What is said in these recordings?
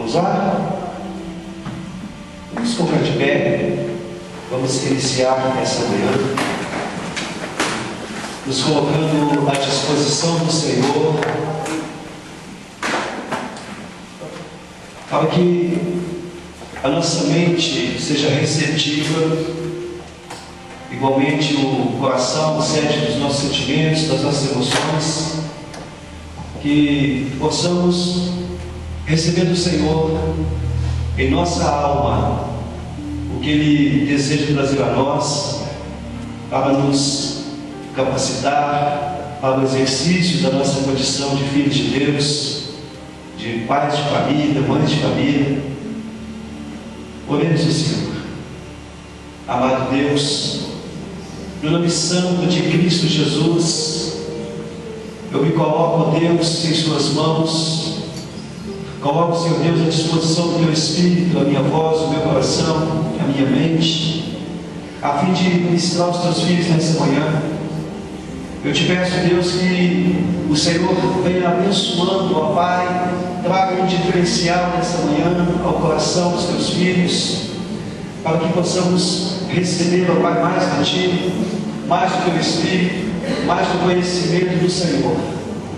Vamos lá? Vamos colocar de pé. Vamos iniciar essa manhã, nos colocando à disposição do Senhor, para que a nossa mente seja receptiva, igualmente o coração, o sede dos nossos sentimentos, das nossas emoções, que possamos receber do Senhor em nossa alma o que Ele deseja trazer a nós, para nos capacitar para o exercício da nossa condição de filhos de Deus, de pais de família, mães de família. Oremos ao Senhor. Amado Deus, no nome santo de Cristo Jesus, eu me coloco, Deus, em Suas mãos. Coloco, Senhor Deus, à disposição do Teu Espírito, a minha voz, o meu coração, a minha mente, a fim de ministrar os Teus filhos nessa manhã. Eu te peço, Deus, que o Senhor venha abençoando, ó Pai, traga um diferencial nessa manhã ao coração dos Teus filhos, para que possamos receber, ó Pai, mais de Ti, mais do Teu Espírito, mais do conhecimento do Senhor.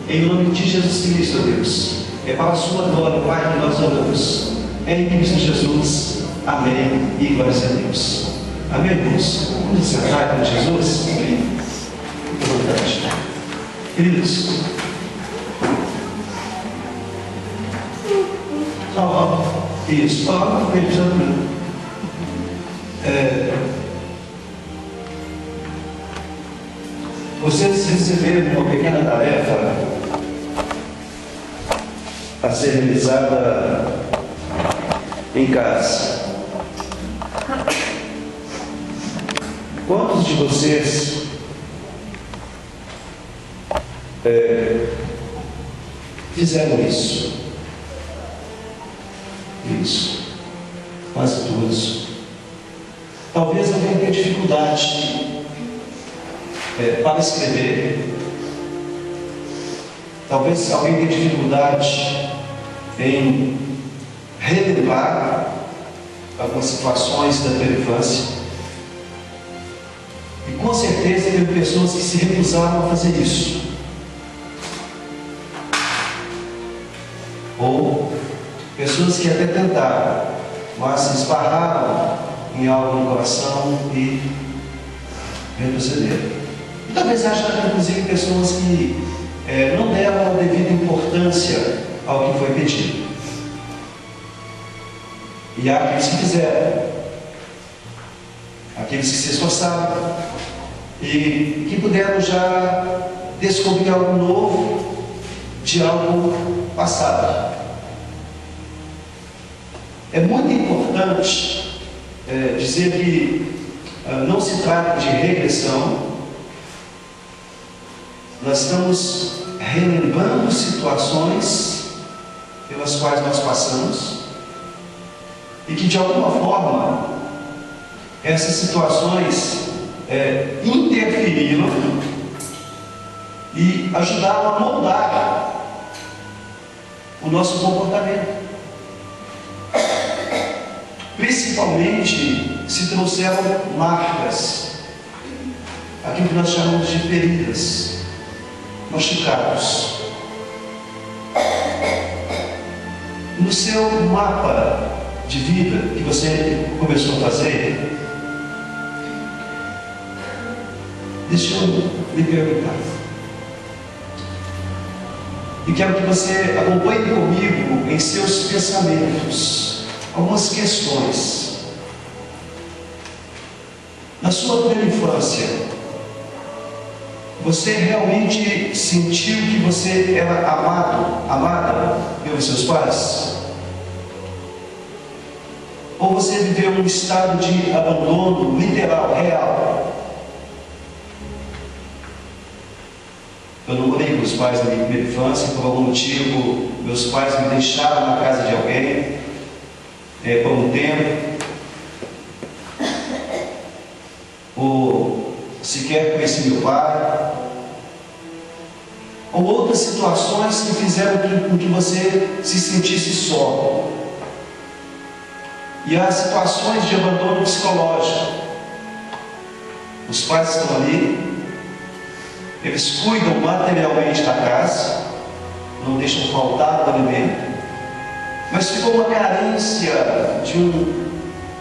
Em nome de Jesus Cristo, ó Deus. É para a Sua glória, Pai, que nós oramos. Em Cristo Jesus. Amém. E glórias a Deus. Amém, irmãos? Vamos encerrar com Jesus? Amém. Fique à vontade. Queridos, isso, fala com ele, vocês receberam uma pequena tarefa a ser realizada em casa. Quantos de vocês fizeram isso? Isso. Quase todos. Talvez alguém tenha dificuldade para escrever. Talvez alguém tenha dificuldade em relembrar algumas situações da tua infância. E com certeza teve pessoas que se recusaram a fazer isso. Ou pessoas que até tentaram, mas se esbarraram em algo no coração e retrocederam. E talvez haja, inclusive, pessoas que não deram a devida importância ao que foi pedido. E há aqueles que fizeram, aqueles que se esforçaram e que puderam já descobrir algo novo de algo passado. É muito importante dizer que não se trata de regressão. Nós estamos relembrando situações pelas quais nós passamos e que de alguma forma essas situações interferiram e ajudaram a moldar o nosso comportamento. Principalmente se trouxeram marcas, aquilo que nós chamamos de feridas, machucados. No seu mapa de vida que você começou a fazer, deixa eu lhe perguntar. E quero que você acompanhe comigo em seus pensamentos algumas questões. Na sua primeira infância, você realmente sentiu que você era amada pelos seus pais? Ou você viveu um estado de abandono literal, real? Eu não morei com os pais na minha primeira infância, por algum motivo, meus pais me deixaram na casa de alguém por um tempo. Ou sequer conheci meu pai. Ou outras situações que fizeram com que você se sentisse só. E há situações de abandono psicológico. Os pais estão ali, eles cuidam materialmente da casa, não deixam faltar o alimento, mas ficou uma carência de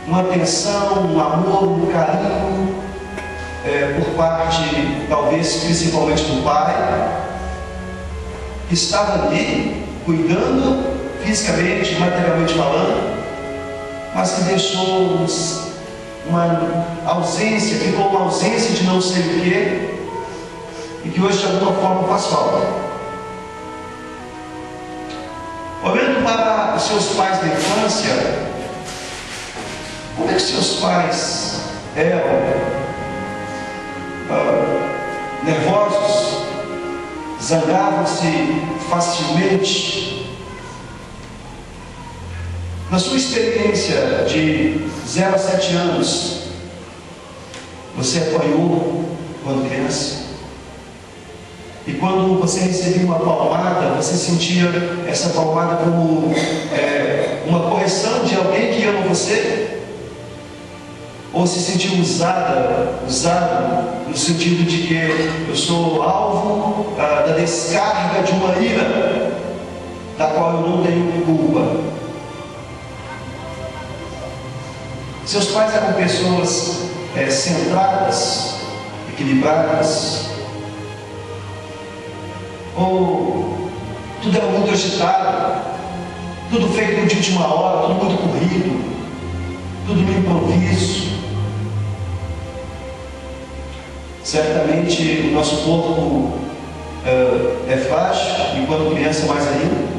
uma atenção, um amor, um carinho, por parte, talvez, principalmente do pai, que estava ali, cuidando fisicamente, materialmente falando, mas que deixou uma ausência, ficou uma ausência de não sei o quê, e que hoje de alguma forma faz falta. Olhando para os seus pais da infância, como é que seus pais eram? Nervosos? Zangavam-se facilmente? Na sua experiência de 0 a 7 anos, você apanhou quando criança? E quando você recebia uma palmada, você sentia essa palmada como uma correção de alguém que ama você? Ou se sentiu usado no sentido de que eu sou alvo da descarga de uma ira, da qual eu não tenho culpa? Seus pais eram pessoas centradas, equilibradas? Ou tudo era muito agitado, tudo feito de última hora, tudo muito corrido, tudo no improviso? Certamente o nosso corpo é frágil, e quando criança mais ainda,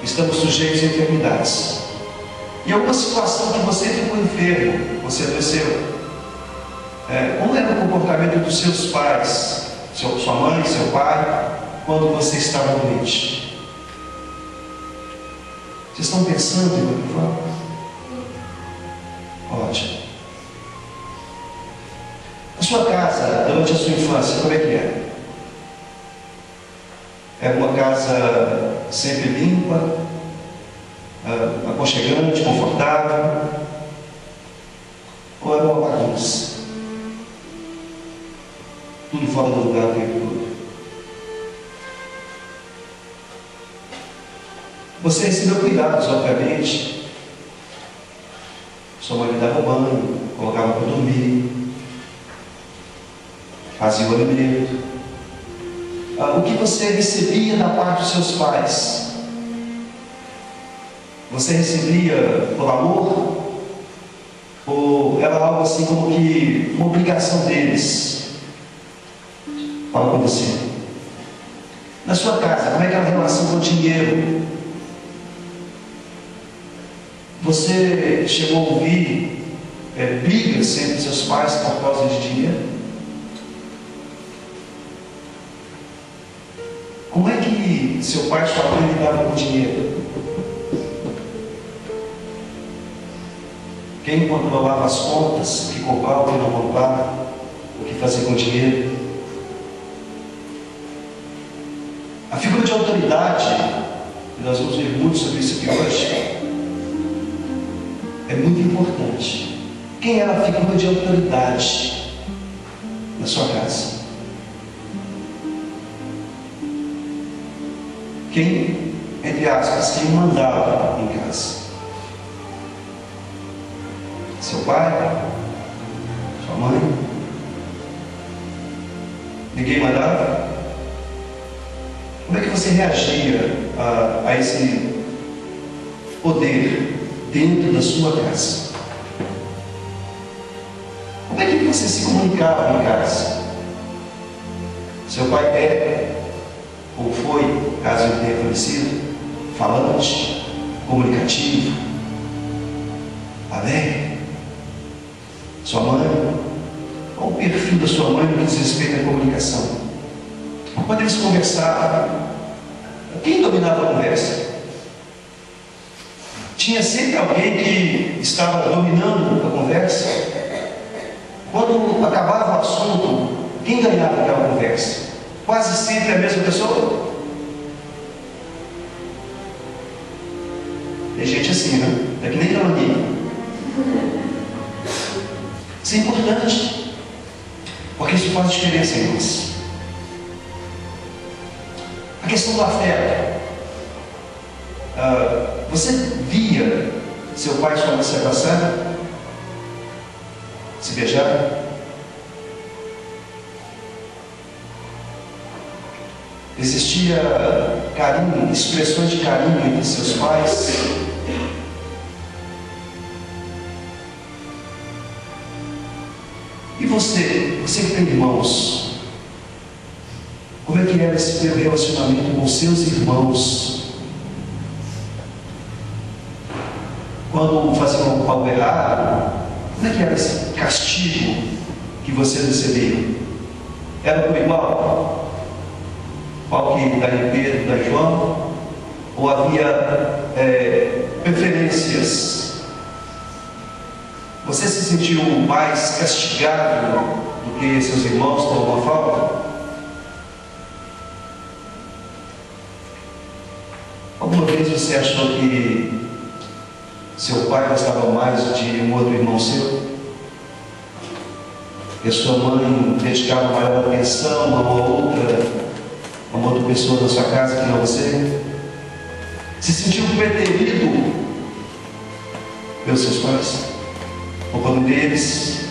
estamos sujeitos a enfermidades. E alguma situação que você ficou enfermo, você adoeceu, como era o comportamento dos seus pais, sua mãe, seu pai, quando você estava doente? Vocês estão pensando em outra forma? Ótimo. A sua casa, durante a sua infância, como é que era? Era uma casa sempre limpa, aconchegante, confortável? Ou era uma bagunça? Tudo fora do lugar o tempo todo? Você recebeu cuidados, obviamente. Sua mãe lhe dava banho, colocava para dormir, fazia o alimento. O que você recebia da parte dos seus pais? Você recebia por amor? Ou era algo assim como que uma obrigação deles? Fala com você. Na sua casa, como é que era a relação com o dinheiro? Você chegou a ouvir brigas entre seus pais por causa de dinheiro? Como é que seu pai e sua mãe lidavam com dinheiro? Quem controlava as contas, o que comprava, o que não comprava, o que fazia com o dinheiro? A figura de autoridade, e nós vamos ver muito sobre isso aqui hoje, é muito importante. Quem era a figura de autoridade na sua casa? Quem, entre aspas, quem mandava em casa? Seu pai? Sua mãe? Ninguém mandava? Como é que você reagia a esse poder dentro da sua casa? Como é que você se comunicava em casa? Seu pai é, ou foi, caso ele tenha falecido, falante, comunicativo, alegre? Sua mãe? Qual o perfil da sua mãe no que diz respeito à comunicação? Quando eles conversavam, quem dominava a conversa? Tinha sempre alguém que estava dominando a conversa? Quando acabava o assunto, quem ganhava aquela conversa? Quase sempre a mesma pessoa? Tem gente assim, né? É que nem Leoninho. Isso é importante, porque isso faz diferença em nós. A questão do afeto. Você via seu pai e sua mãe se abraçar? Se beijar? Existia carinho, expressões de carinho entre seus pais? E você que tem irmãos, como é que era esse teu relacionamento com seus irmãos? Quando faziam algo errado, como é que era esse castigo que vocês recebiam? Era por igual? Qual que da Pedro, da João? Ou havia preferências? Você se sentiu mais castigado do que seus irmãos por alguma forma? Alguma vez você achou que seu pai gostava mais de um outro irmão seu? Que a sua mãe dedicava maior atenção a uma outra pessoa da sua casa que não você? Se sentiu preterido pelos seus pais? Ou por um deles?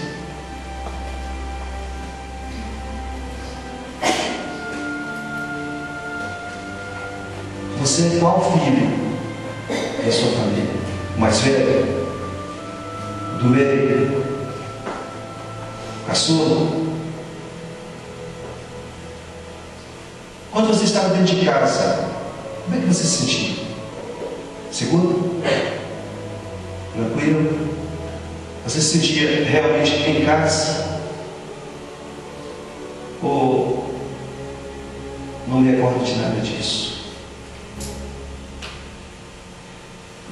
Você é qual filho da sua família? O mais velho? Do meio? Caçula? Quando você estava dentro de casa, como é que você se sentia? Seguro? Tranquilo? Você se sentia realmente em casa? Ou não me recordo de nada disso?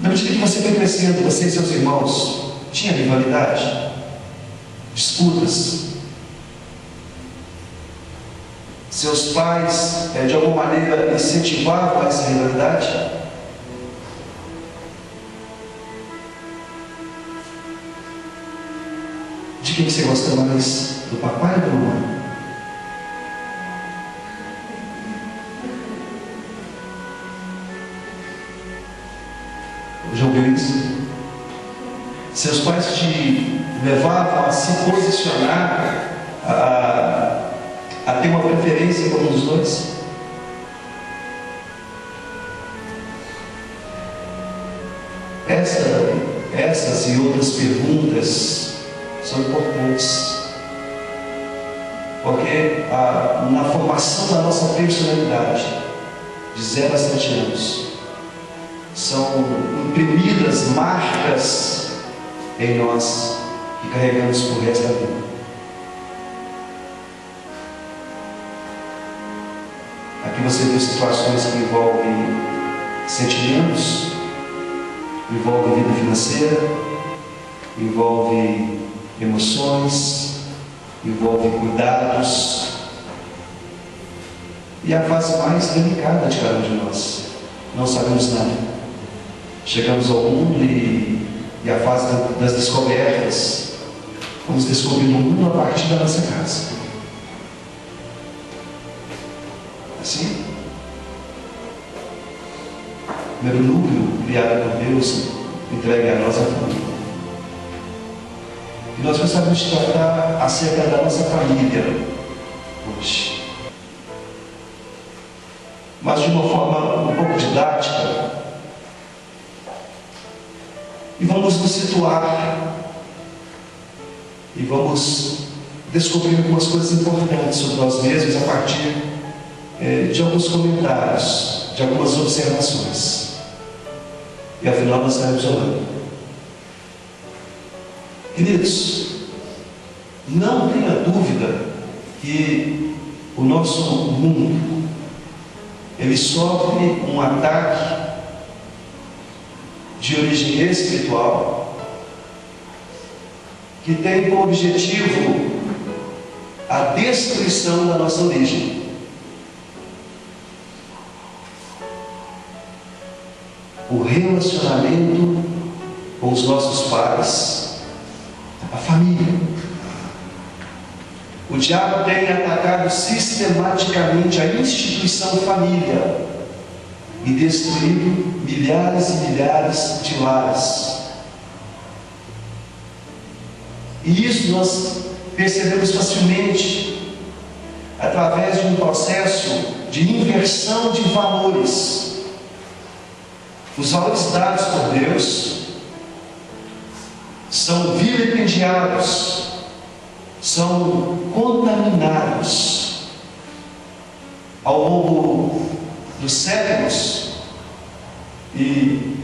Na medida que você foi crescendo, você e seus irmãos tinham rivalidade? Disputas? Seus pais, de alguma maneira, incentivavam essa rivalidade? De quem você gosta mais? Do papai ou da mamãe? Já ouviu isso? Seus pais te levavam a se posicionar, a ter uma preferência por um dos dois? Essas e outras perguntas são importantes, porque na formação da nossa personalidade, de 0 a 7 anos, são imprimidas marcas em nós que carregamos por resto da vida. Aqui você vê situações que envolvem sentimentos, envolve vida financeira, envolve emoções, envolve cuidados, e a fase mais delicada de cada um de nós. Não sabemos nada. Chegamos ao mundo e a fase das descobertas, vamos descobrindo o mundo a partir da nossa casa. Assim? O primeiro núcleo criado por Deus, entregue a nós a família. E nós precisamos de tratar acerca da nossa família hoje, mas de uma forma um pouco didática, e vamos nos situar e vamos descobrir algumas coisas importantes sobre nós mesmos a partir de alguns comentários, de algumas observações. E afinal nós estaremos orando. Queridos, não tenha dúvida que o nosso mundo, ele sofre um ataque de origem espiritual que tem como objetivo a destruição da nossa origem. o relacionamento com os nossos pais, a família. O diabo tem atacado sistematicamente a instituição família e destruído milhares e milhares de lares. E isso nós percebemos facilmente através de um processo de inversão de valores. Os valores dados por Deus são vilipendiados, são contaminados ao longo dos séculos e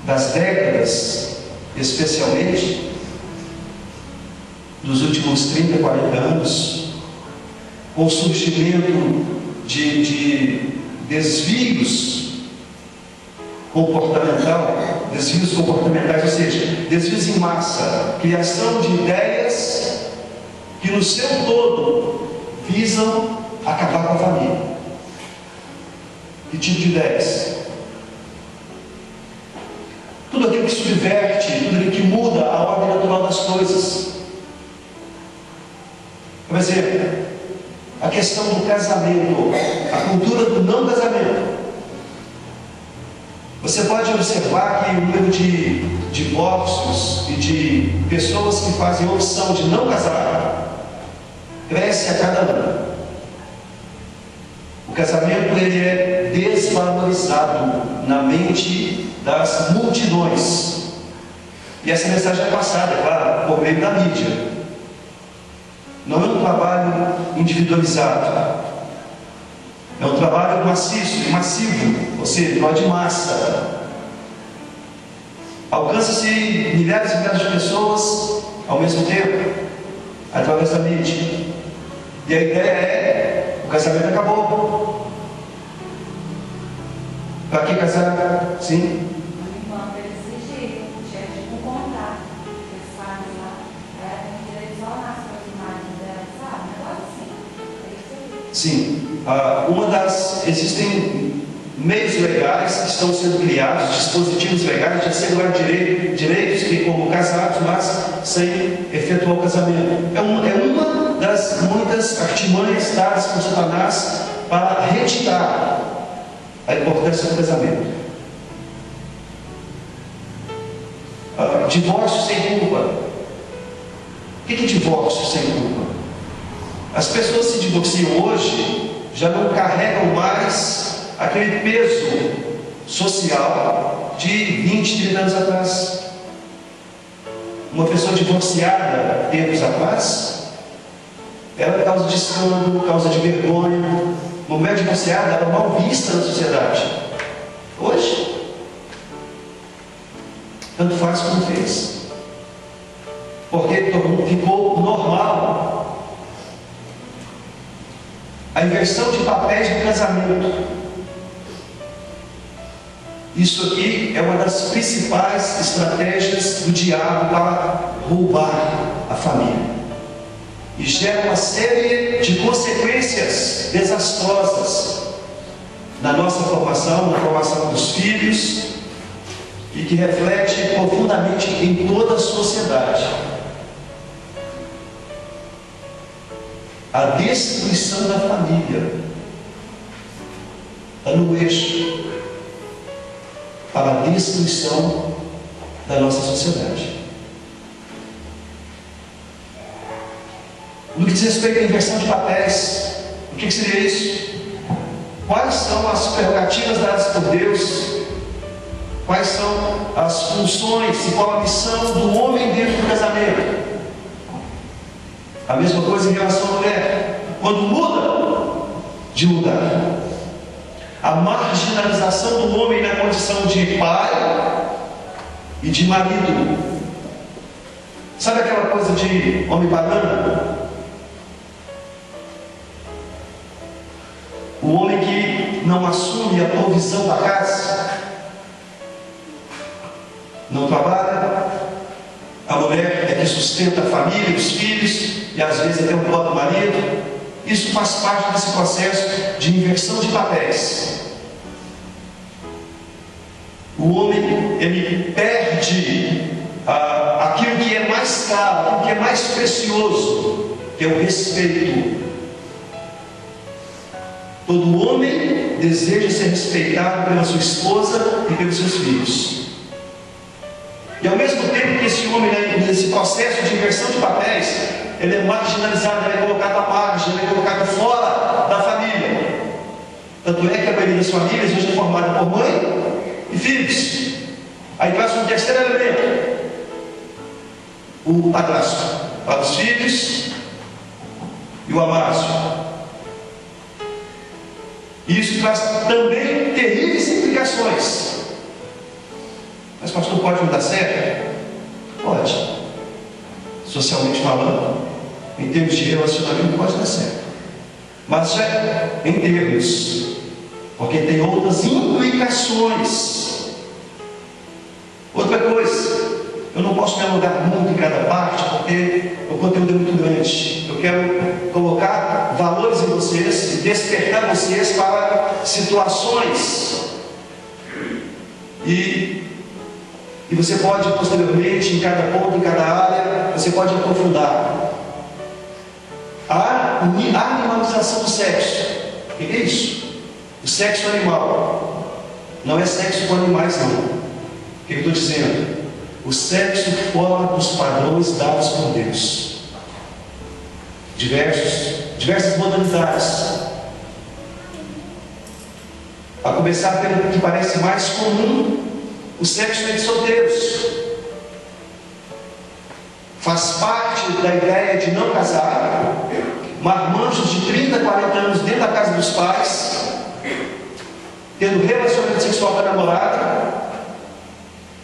das décadas, especialmente dos últimos 30, 40 anos, com o surgimento de desvios comportamentais, ou seja, desvios em massa, criação de ideias que no seu todo visam acabar com a família. Que tipo de ideias? Tudo aquilo que subverte, tudo aquilo que muda a ordem natural das coisas. Por exemplo, a questão do casamento, a cultura do não casamento. Você pode observar que o número de divórcios e de pessoas que fazem a opção de não casar cresce a cada ano. O casamento ele é desvalorizado na mente das multidões. E essa mensagem é passada, é claro, por meio da mídia. Não é um trabalho individualizado. É um trabalho massivo, ou seja, um trabalho de massa. Alcança-se milhares e milhares de pessoas ao mesmo tempo, através da mídia. E a ideia é: o casamento acabou. Para que casar? Sim. Enquanto eles exigem, tinha tipo um contrato. Eles fazem lá, tem direito só nas suas imagens delas, sabe? Um negócio assim. Sim. Existem meios legais que estão sendo criados, dispositivos legais de assegurar direitos que, como casados, mas sem efetuar o casamento. É uma das muitas artimanhas dadas por Satanás para retirar a importância do casamento. Divórcio sem culpa. O que é divórcio sem culpa? As pessoas se divorciam hoje, já não carregam mais aquele peso social de 20, 30 anos atrás. Uma pessoa divorciada tempos atrás, ela causa de escândalo, causa de vergonha. Uma mulher divorciada era mal vista na sociedade. Hoje, tanto faz como fez, porque ficou normal a inversão de papéis no casamento. Isso aqui é uma das principais estratégias do diabo para roubar a família. E gera uma série de consequências desastrosas na nossa formação, na formação dos filhos, e que reflete profundamente em toda a sociedade. A destruição da família está no eixo para a destruição da nossa sociedade. No que diz respeito à inversão de papéis, o que seria isso? Quais são as prerrogativas dadas por Deus? Quais são as funções e qual a missão do homem dentro do casamento? A mesma coisa em relação à mulher. Quando muda de lugar, a marginalização do homem na condição de pai e de marido. Sabe aquela coisa de homem banana? O homem que não assume a provisão da casa, não trabalha. A mulher é que sustenta a família, os filhos e às vezes até o próprio marido. Isso faz parte desse processo de inversão de papéis. O homem ele perde aquilo que é mais caro, aquilo que é mais precioso, que é o respeito. Todo homem deseja ser respeitado pela sua esposa e pelos seus filhos. E ao mesmo tempo que esse homem, nesse processo de inversão de papéis, ele é marginalizado, ele é colocado à margem, ele é colocado fora da família. Tanto é que a maioria das famílias hoje é formada por mãe e filhos. Aí traz um terceiro elemento, o padrasto, para os filhos e o amácio. Isso traz também terríveis implicações. Mas pastor, pode não dar certo? Pode. Socialmente falando, em termos de relacionamento, pode dar certo. Mas já em termos, porque tem outras implicações. Outra coisa, eu não posso me alongar muito em cada parte, porque o conteúdo é muito grande. Eu quero colocar valores em vocês e despertar vocês para situações. E você pode posteriormente, em cada ponto, em cada área, você pode aprofundar. A animalização do sexo. O que é isso? O sexo animal. Não é sexo com animais, não. O que eu estou dizendo? O sexo fora dos padrões dados por Deus. Diversas modalidades. A começar pelo que parece mais comum, o sexo entre solteiros. Faz parte da ideia de não casar, marmanjos de 30, 40 anos dentro da casa dos pais, tendo relacionamento sexual com a namorada,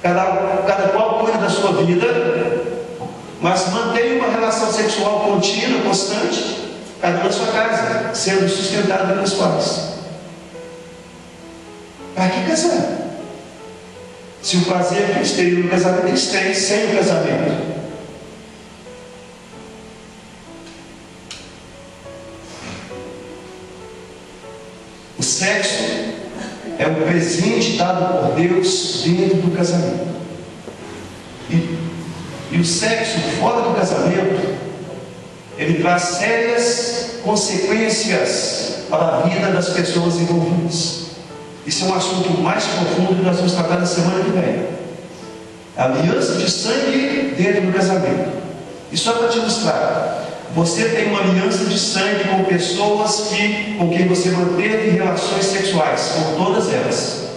cada qual cuida da sua vida, mas mantém uma relação sexual contínua, constante, cada um na sua casa, sendo sustentado pelos pais. Para que casar? Se o prazer que eles teriam no casamento, eles têm sem o casamento. O sexo é um presente dado por Deus dentro do casamento. E o sexo fora do casamento, ele traz sérias consequências para a vida das pessoas envolvidas. Isso é um assunto mais profundo que nós vamos tratar na semana que vem. A aliança de sangue dentro do casamento. E só para te mostrar, você tem uma aliança de sangue com pessoas com quem você manteve relações sexuais, com todas elas.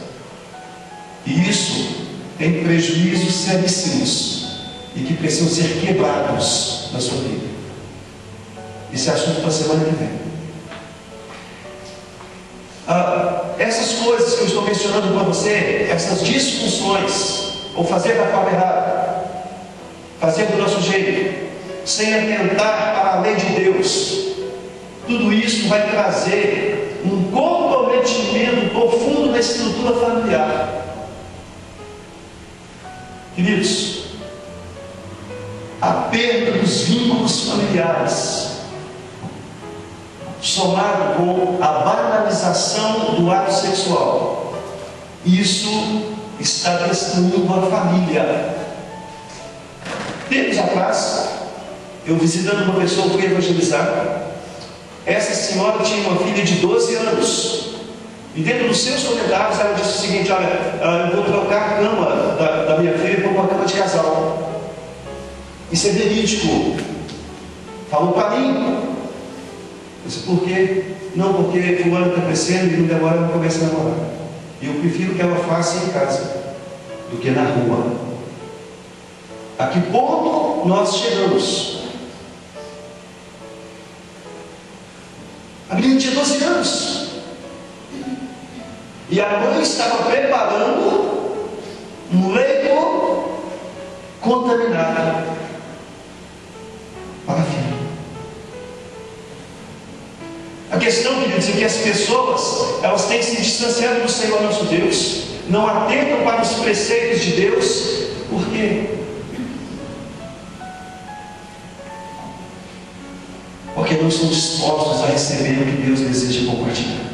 E isso tem prejuízos seríssimos e que precisam ser quebrados na sua vida. Esse é assunto para a semana que vem. Essas coisas que eu estou mencionando para você, essas disfunções, ou fazer da forma errada, fazer do nosso jeito, sem atentar para a lei de Deus, tudo isso vai trazer um comprometimento profundo na estrutura familiar. Queridos, a perda dos vínculos familiares, somado com a banalização do ato sexual, isso está destruindo a família. Tempos atrás, eu visitando uma pessoa, fui evangelizar. Essa senhora tinha uma filha de 12 anos, e dentro dos seus comentários ela disse o seguinte: olha, eu vou trocar a cama da minha filha por uma cama de casal. Isso é verídico. Falou para mim. Eu disse: por quê? Não, porque fulano está crescendo e não demora para começar a namorar. E eu prefiro que ela faça em casa do que na rua. A que ponto nós chegamos? A menina tinha 12 anos. E a mãe estava preparando um leito contaminado para a filha. A questão, queridos, é que as pessoas, elas têm que se distanciar do Senhor nosso Deus, não atentam para os preceitos de Deus. Por quê? Porque não estão dispostos a receber o que Deus deseja compartilhar.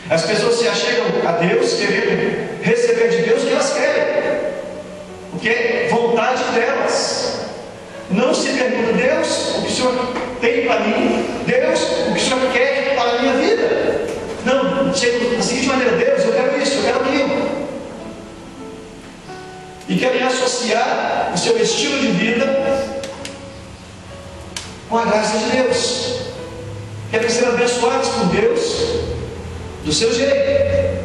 As pessoas se achegam a Deus querendo receber de Deus o que elas querem. porque é vontade delas. Não se pergunta: Deus, o que o Senhor tem para mim? Deus, o que o Senhor quer para a minha vida? Não, chega da seguinte maneira: Deus, eu quero isso, eu quero aquilo. E querem associar o seu estilo de vida com a graça de Deus. Querem ser abençoados por Deus do seu jeito.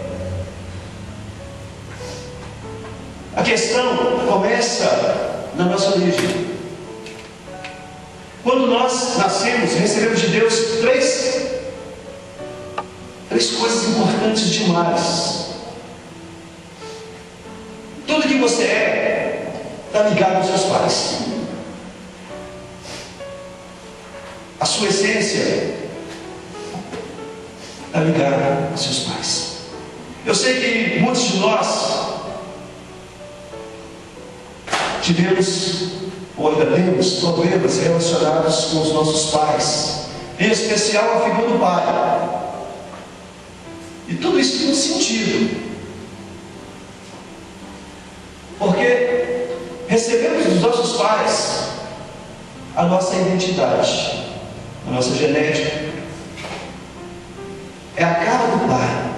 A questão começa na nossa origem. Quando nós nascemos, recebemos de Deus três coisas importantes demais. Tudo que você está ligado aos seus pais. A sua essência está ligada aos seus pais. Eu sei que muitos de nós tivemos ou ainda temos problemas relacionados com os nossos pais, em especial a figura do pai. E tudo isso tem um sentido, porque recebemos dos nossos pais a nossa identidade, a nossa genética. É a cara do pai.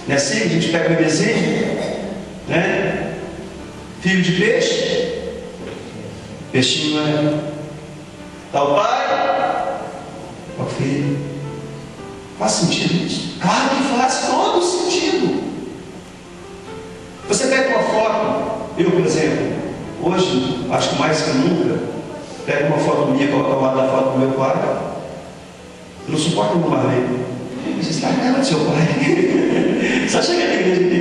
Não é assim? A gente pega o bebezinho, né? Filho de peixe, peixinho é dá o pai, o filho. Faz sentido isso? Claro que faz todo sentido. Você pega uma foto, eu, por exemplo, hoje, acho que mais que nunca, pego uma foto minha, coloco ao lado da foto do meu pai. Eu não suporto uma Marlene. Você está na cara do seu pai. Só chega na igreja aqui.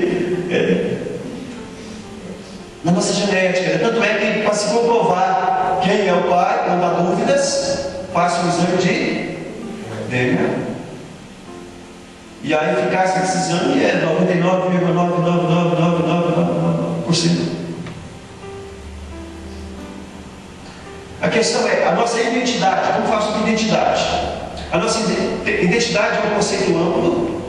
Na nossa genética. Tanto é que, para se comprovar quem é o pai, quando há dúvidas, faça um exame de DNA. E a eficácia desse exame é 99,99999%. A questão é a nossa identidade. Como faço com identidade? A nossa identidade é um conceito amplo.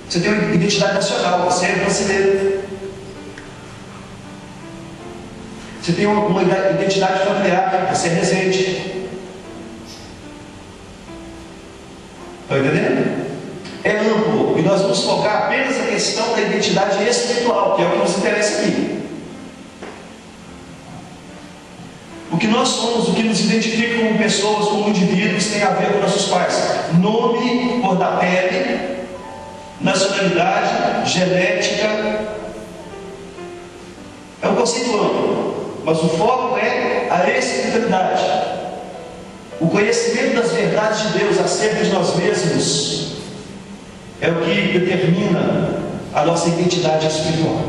Você tem uma identidade nacional, você é brasileiro. Você tem uma identidade familiar, você é Resende. Está entendendo? É amplo, e nós vamos focar apenas na questão da identidade espiritual, que é o que nos interessa aqui. O que nós somos, o que nos identifica como pessoas, como indivíduos, tem a ver com nossos pais. Nome, cor da pele, nacionalidade, genética. É um conceito amplo, mas o foco é a espiritualidade. O conhecimento das verdades de Deus acerca de nós mesmos é o que determina a nossa identidade espiritual.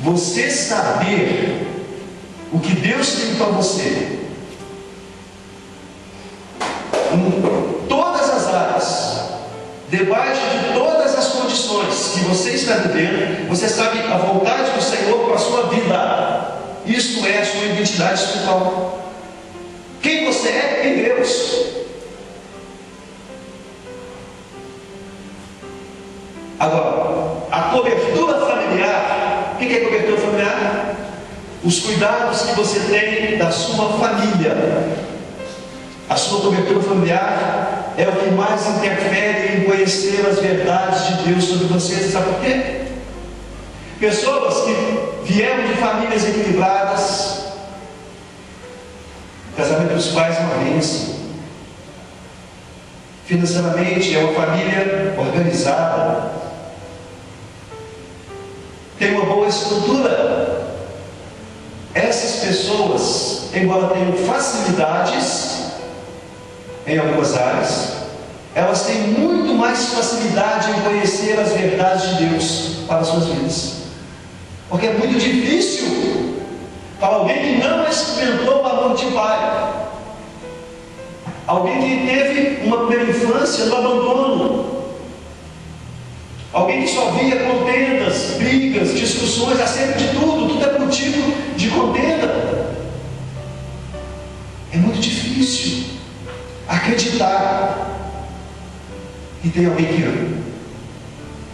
Você saber o que Deus tem para você em todas as áreas, debaixo de todas as condições que você está vivendo, você sabe a vontade do Senhor para a sua vida. Isto é a sua identidade espiritual. Quem você é em Deus. Agora, a cobertura familiar. O que é cobertura familiar? Os cuidados que você tem da sua família. A sua cobertura familiar é o que mais interfere em conhecer as verdades de Deus sobre você. Sabe por quê? Pessoas que vieram de famílias equilibradas, o casamento dos pais é uma bênção. Financeiramente é uma família organizada, tem uma boa estrutura. Essas pessoas, embora tenham facilidades em algumas áreas, elas têm muito mais facilidade em conhecer as verdades de Deus para as suas vidas. Porque é muito difícil para alguém que não experimentou o amor de pai, alguém que teve uma primeira infância no abandono, alguém que só via contendas, brigas, discussões acerca de tudo é motivo de contenda. É muito difícil acreditar que tem alguém que ama.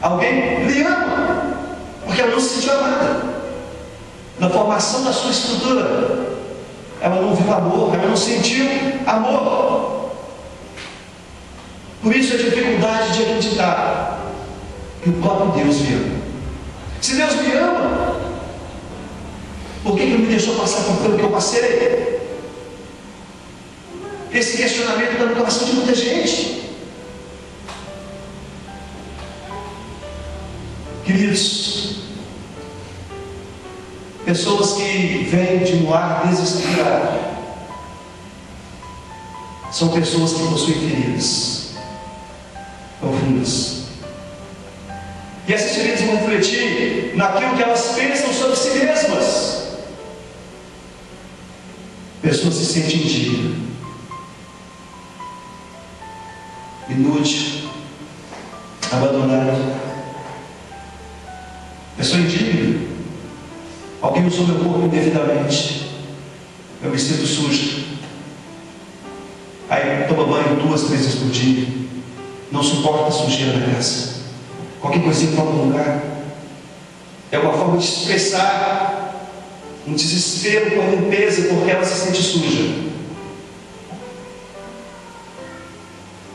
Alguém lhe ama, porque ela não se sentiu amada. Na formação da sua estrutura, ela não viu amor, ela não sentiu amor. Por isso a dificuldade de acreditar que o próprio Deus me ama. Se Deus me ama, por que Ele me deixou passar por tudo que eu passei? Esse questionamento está no coração de muita gente. Queridos, pessoas que vêm de um lar desestruturado são pessoas que possuem feridas profundas. E essas feridas vão refletir naquilo que elas pensam sobre si mesmas. Pessoas se sentem indignas, inútil, abandonado. Pessoa indigna. Alguém usou meu corpo indevidamente. Eu me sinto sujo. Aí toma banho 2, 3 vezes por dia. Não suporta a sujeira da casa. Qualquer coisinha para um lugar. É uma forma de expressar um desespero com a limpeza, porque ela se sente suja.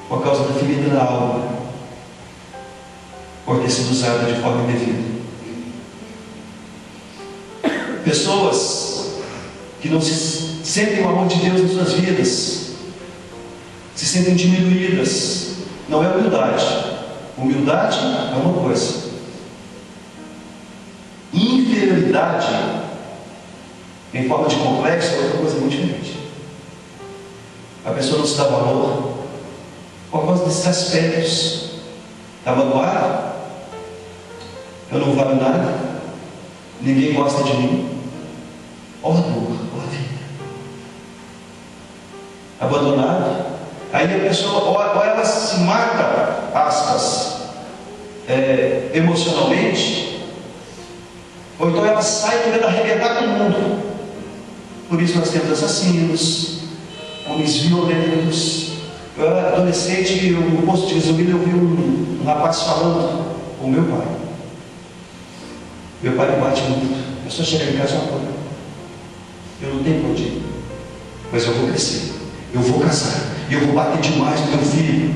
Por causa da ferida da alma, por ter sido usada de forma indevida. Pessoas que não sentem o amor de Deus em suas vidas, se sentem diminuídas. Não é humildade. Humildade é uma coisa. Inferioridade em forma de complexo é outra coisa muito diferente. A pessoa não se dá valor por causa desses aspectos. Está magoado? Eu não valho nada? Ninguém gosta de mim? Ó dor, ó vida. Abandonado? Aí a pessoa, ou ela se mata, aspas, emocionalmente, ou então ela sai querendo arrebentar com o mundo. Por isso nós temos assassinos, homens violentos. Eu era adolescente e no posto de gasolina eu vi um rapaz falando com o meu pai. Meu pai me bate muito. Eu só chego em casa agora. Eu não tenho pra onde ir. Mas eu vou crescer. Eu vou casar. E eu vou bater demais no meu filho.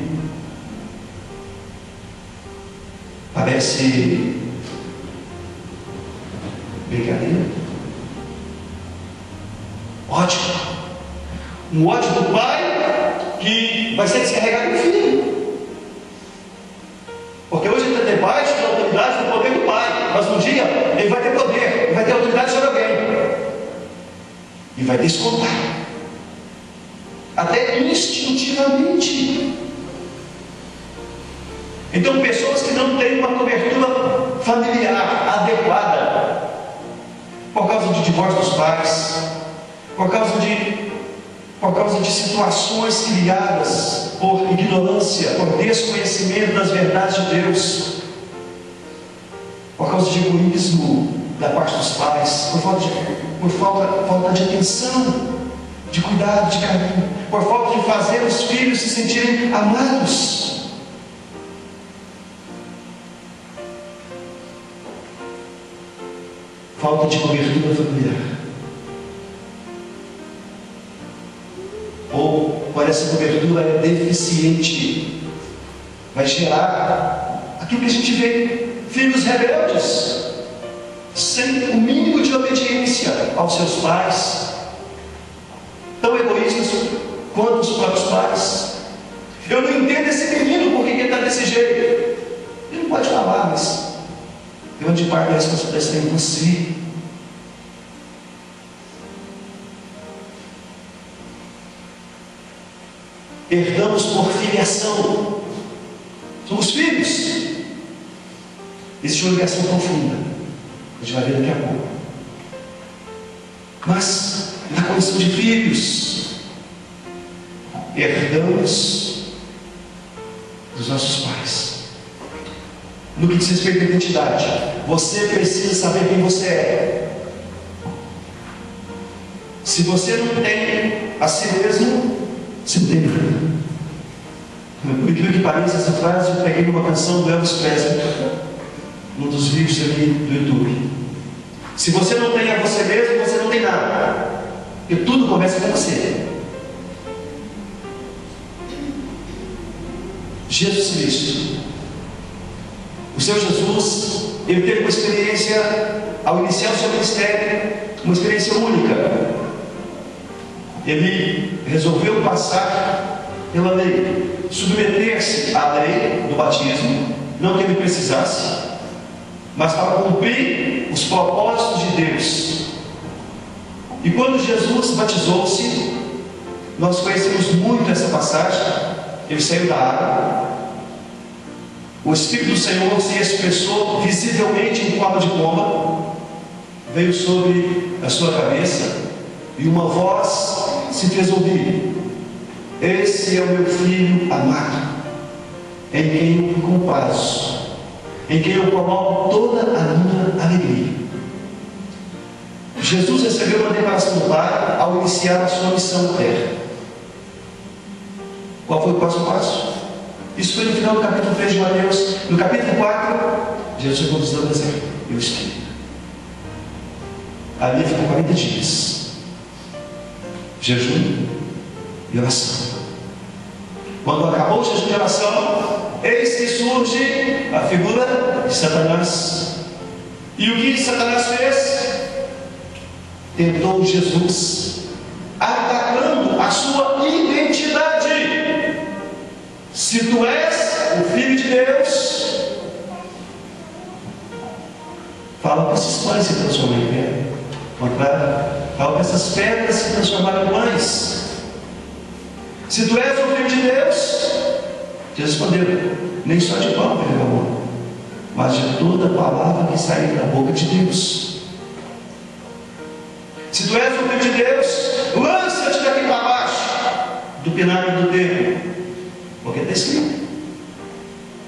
Parece brincadeira. Ódio. Um ódio do pai que vai ser descarregado no filho. Porque hoje ele tem debaixo da autoridade do poder do pai. Mas um dia ele vai ter poder. Ele vai ter autoridade sobre alguém. E vai descontar. Até instintivamente. Então, pessoas que não têm uma cobertura familiar adequada, por causa de divórcio dos pais, por causa de situações criadas por ignorância, por desconhecimento das verdades de Deus, por causa de egoísmo da parte dos pais, por falta de atenção, de cuidado, de carinho, por falta de fazer os filhos se sentirem amados. Falta de cobertura familiar. Ou por essa cobertura é deficiente, vai gerar aquilo que a gente vê: filhos rebeldes, sem o mínimo de obediência aos seus pais, tão egoístas quanto os próprios pais. Eu não entendo esse menino, por que ele está desse jeito? Ele não pode falar, mas grande parte da responsabilidade está em você. Herdamos por filiação. Somos filhos. Existe uma ligação profunda. A gente vai ver daqui a pouco. Mas, na condição de filhos, herdamos dos nossos pais. No que diz respeito à identidade, você precisa saber quem você é. Se você não tem a si mesmo, você não tem nada. Por incrível que pareça, essa frase eu peguei numa canção do Elvis Presley, num dos vídeos aqui do YouTube. Se você não tem a você mesmo, você não tem nada. Porque tudo começa com você. Jesus Cristo, o Senhor Jesus, ele teve uma experiência, ao iniciar o seu ministério, uma experiência única. Ele resolveu passar pela lei, submeter-se à lei do batismo, não que ele precisasse, mas para cumprir os propósitos de Deus. E quando Jesus batizou-se, nós conhecemos muito essa passagem. Ele saiu da água, o Espírito do Senhor se expressou visivelmente em forma de pomba, veio sobre a sua cabeça, e uma voz se fez ouvir: esse é o meu filho amado, em quem eu me comprazo, em quem eu coloco toda a minha alegria. Jesus recebeu uma declaração do Pai ao iniciar a sua missão na terra. Qual foi o próximo passo? Isso foi no final do capítulo 3 de Mateus. No capítulo 4, Jesus chegou visitando o deserto e o Espírito. Ali ficou 40 dias. Jejum e oração. Quando acabou o jejum e oração, eis que surge a figura de Satanás. E o que Satanás fez? Tentou Jesus, atacando a sua identidade. Se tu és o Filho de Deus, fala para esses pães se transformarem em pedra. Contrário, fala para essas pedras se transformarem em pães. Se tu és o Filho de Deus, Jesus respondeu: nem só de pão vive o amor, mas de toda palavra que sair da boca de Deus. Se tu és o Filho de Deus, lança-te daqui para baixo do pináculo do templo, porque está escrito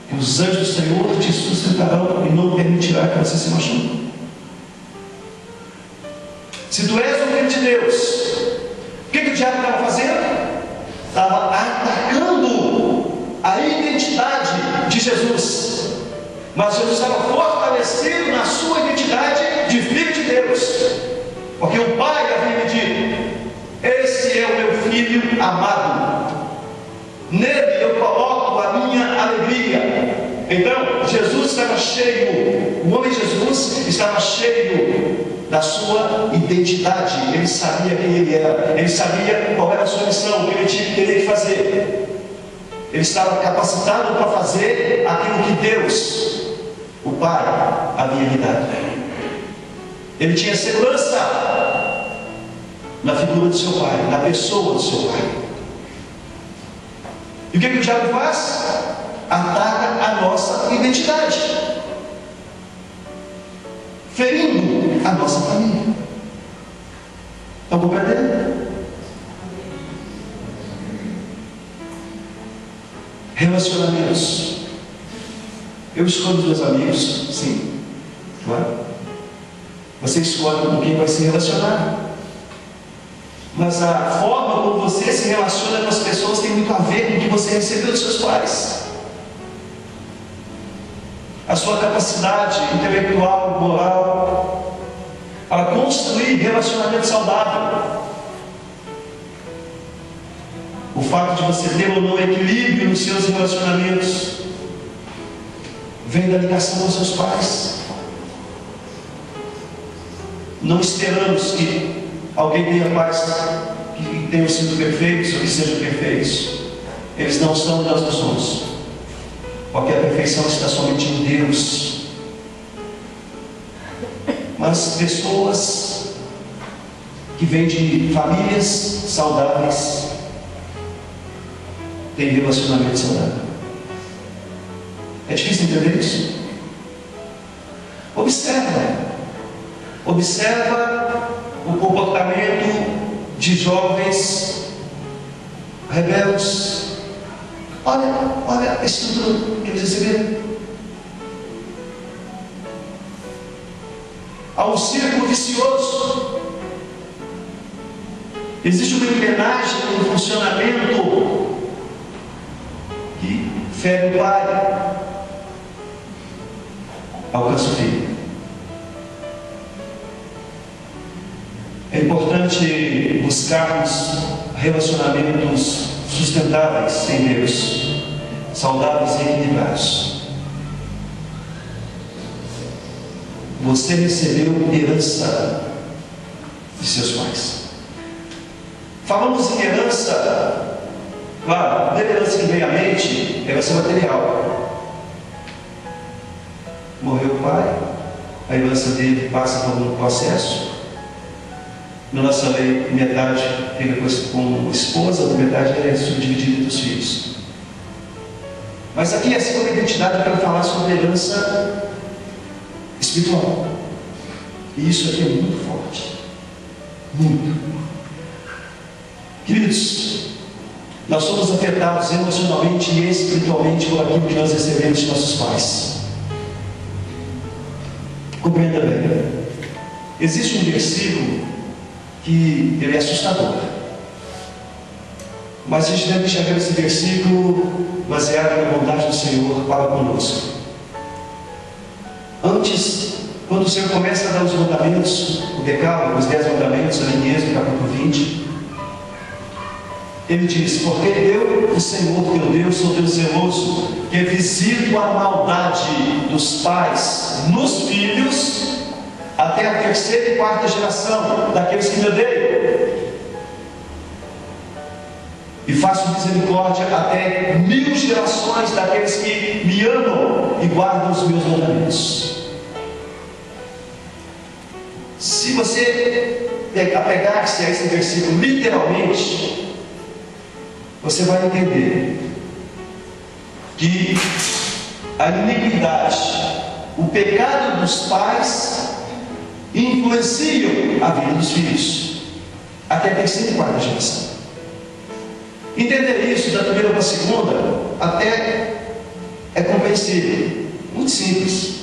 que os anjos do Senhor te sustentarão e não permitirá que você se machuque. Se tu és o Filho de Deus, o que o diabo estava fazendo? Estava atacando a identidade de Jesus. Mas Jesus estava fortalecido na sua identidade de Filho de Deus, porque o Pai havia lhe dito: esse é o meu Filho amado, nele eu coloco a minha alegria. Então Jesus estava cheio, o homem Jesus estava cheio da sua identidade. Ele sabia quem ele era, ele sabia qual era a sua missão, o que ele teria que fazer. Ele estava capacitado para fazer aquilo que Deus, o Pai, havia lhe dado. Ele tinha segurança na figura do seu Pai, na pessoa do seu Pai. E o que o diabo faz? Ataca a nossa identidade, ferindo a nossa família. Estão compreendendo? Relacionamentos. Eu escolho os meus amigos, sim, claro. Você escolhe com quem vai se relacionar. Mas a forma como você se relaciona com as pessoas tem muito a ver com o que você recebeu dos seus pais. A sua capacidade intelectual, moral, para construir relacionamento saudável. O fato de você ter ou não equilíbrio nos seus relacionamentos vem da ligação com seus pais. Não esperamos que alguém tenha pais que tenham sido perfeitos ou que sejam perfeitos. Eles não são, nós não somos. Porque a perfeição está somente em Deus. Mas pessoas que vêm de famílias saudáveis têm relacionamento saudável. É difícil entender isso? Observa o comportamento de jovens rebeldes. Olha a estrutura que eles receberam. Há um círculo vicioso. Existe uma engrenagem no funcionamento que fere o pai, alcança o filho. É importante buscarmos relacionamentos sustentáveis em Deus, saudáveis e equilibrados. Você recebeu herança de seus pais. Falamos em herança, claro, a primeira herança que vem à mente é herança material. Morreu o pai, a herança dele passa por um processo. Na nossa lei, metade fica com a esposa, outra metade é subdividida entre os filhos. Mas aqui, a segunda identidade, eu quero falar sobre a herança espiritual. E isso aqui é muito forte. Muito. Queridos, nós somos afetados emocionalmente e espiritualmente por aquilo que nós recebemos de nossos pais. Compreenda bem. Existe um versículo que ele é assustador, mas a gente deve enxergar esse versículo baseado na bondade do Senhor para conosco. Antes, quando o Senhor começa a dar os mandamentos, o decálogo, os 10 mandamentos, ali em Êxodo, capítulo 20, ele diz: porque eu, o Senhor teu Deus, sou Deus zeloso, que visito a maldade dos pais nos filhos, até a terceira e quarta geração daqueles que me odeiam, e faço misericórdia até 1000 gerações daqueles que me amam e guardam os meus mandamentos. Se você apegar-se a esse versículo literalmente, você vai entender que a iniquidade, o pecado dos pais influenciam a vida dos filhos até a terceira e quarta geração. Entender isso da primeira para a segunda até é compreensível, muito simples.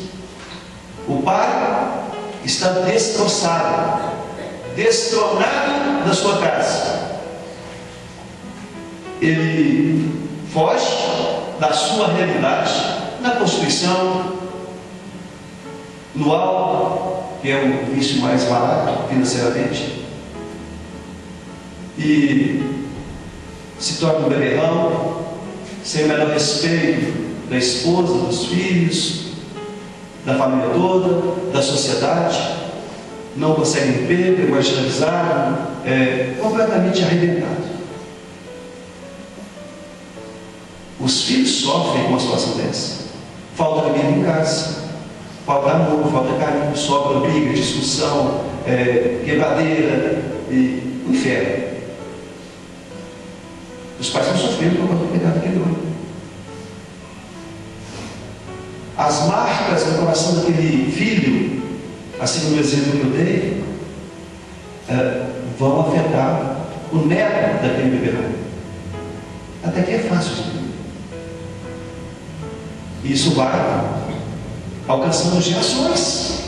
O pai está destroçado, destronado da sua casa. Ele foge da sua realidade na prostituição, no álcool, que é o vício mais barato financeiramente, e se torna um beberrão, sem o menor respeito da esposa, dos filhos, da família toda, da sociedade, não consegue emprego, é marginalizado, completamente arrebentado. Os filhos sofrem com uma situação dessa. Falta alimento em casa, falta amor, falta carinho, sobra briga, discussão, quebradeira e inferno. Os pais estão sofrendo por causa do pecado daquele homem. As marcas no coração daquele filho, assim como o exemplo que eu dei, vão afetar o neto daquele beberrão. Até que é fácil de entender. Isso vai alcançando gerações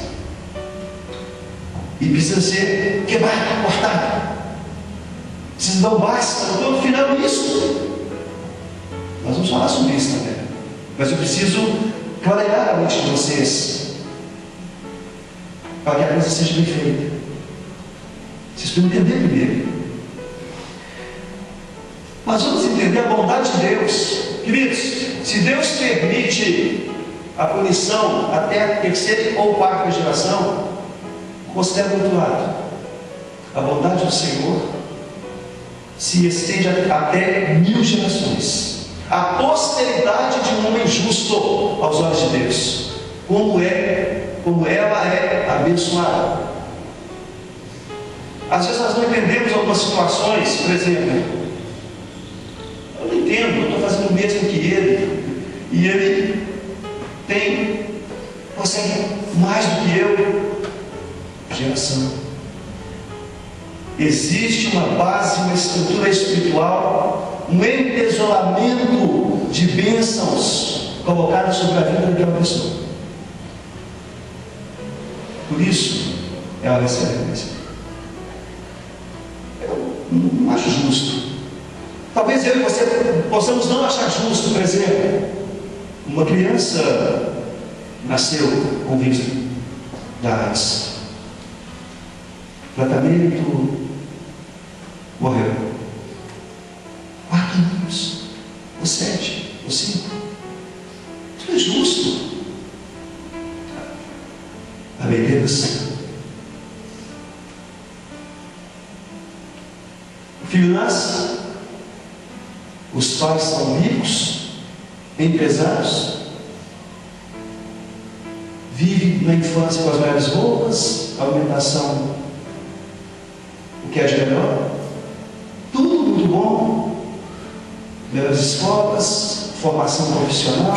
e precisa ser quebrado, cortado. Precisa dar um basta, não estou no final disso. Nós vamos falar sobre isso também. Mas eu preciso clarear a mente de vocês para que a coisa seja bem feita. Vocês precisam entender primeiro. Mas vamos entender a bondade de Deus. Queridos, se Deus permite a punição até a terceira ou quarta geração, considere do outro lado. A bondade do Senhor se estende até 1000 gerações. A posteridade de um homem justo aos olhos de Deus, como ela é abençoada. Às vezes nós não entendemos algumas situações. Por exemplo, eu não entendo, eu estou fazendo o mesmo que ele, e ele consegue mais do que eu. Geração. Existe uma base, uma estrutura espiritual, um entesouramento de bênçãos colocadas sobre a vida daquela pessoa. Por isso, ela recebe a bênção. Eu não acho justo. Talvez eu e você possamos não achar justo, por exemplo, Uma criança nasceu com vírus da AIDS. Tratamento, morreu. 4 anos, ou 7, ou 5. Isso é justo. Amém, Deus? O filho nasce, os pais são ricos, empresários, vive na infância com as melhores roupas, alimentação, o que é de melhor, tudo muito bom, melhores escolas, formação profissional.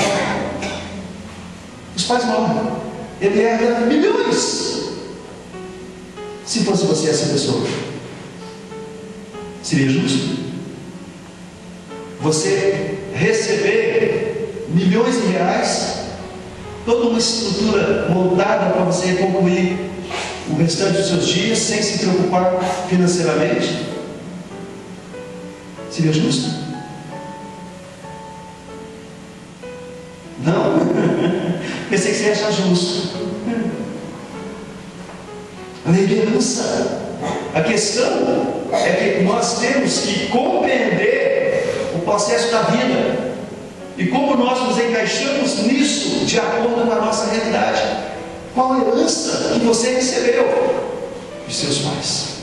Os pais morrem, ele herda milhões. Se fosse você essa pessoa, seria justo você receber milhões de reais, toda uma estrutura montada para você concluir o restante dos seus dias sem se preocupar financeiramente? Seria justo? Não? Pensei que você ia achar justo. A liderança. A questão é que nós temos que compreender o processo da vida e como nós nos encaixamos nisso de acordo com a nossa realidade. Qual a herança que você recebeu de seus pais?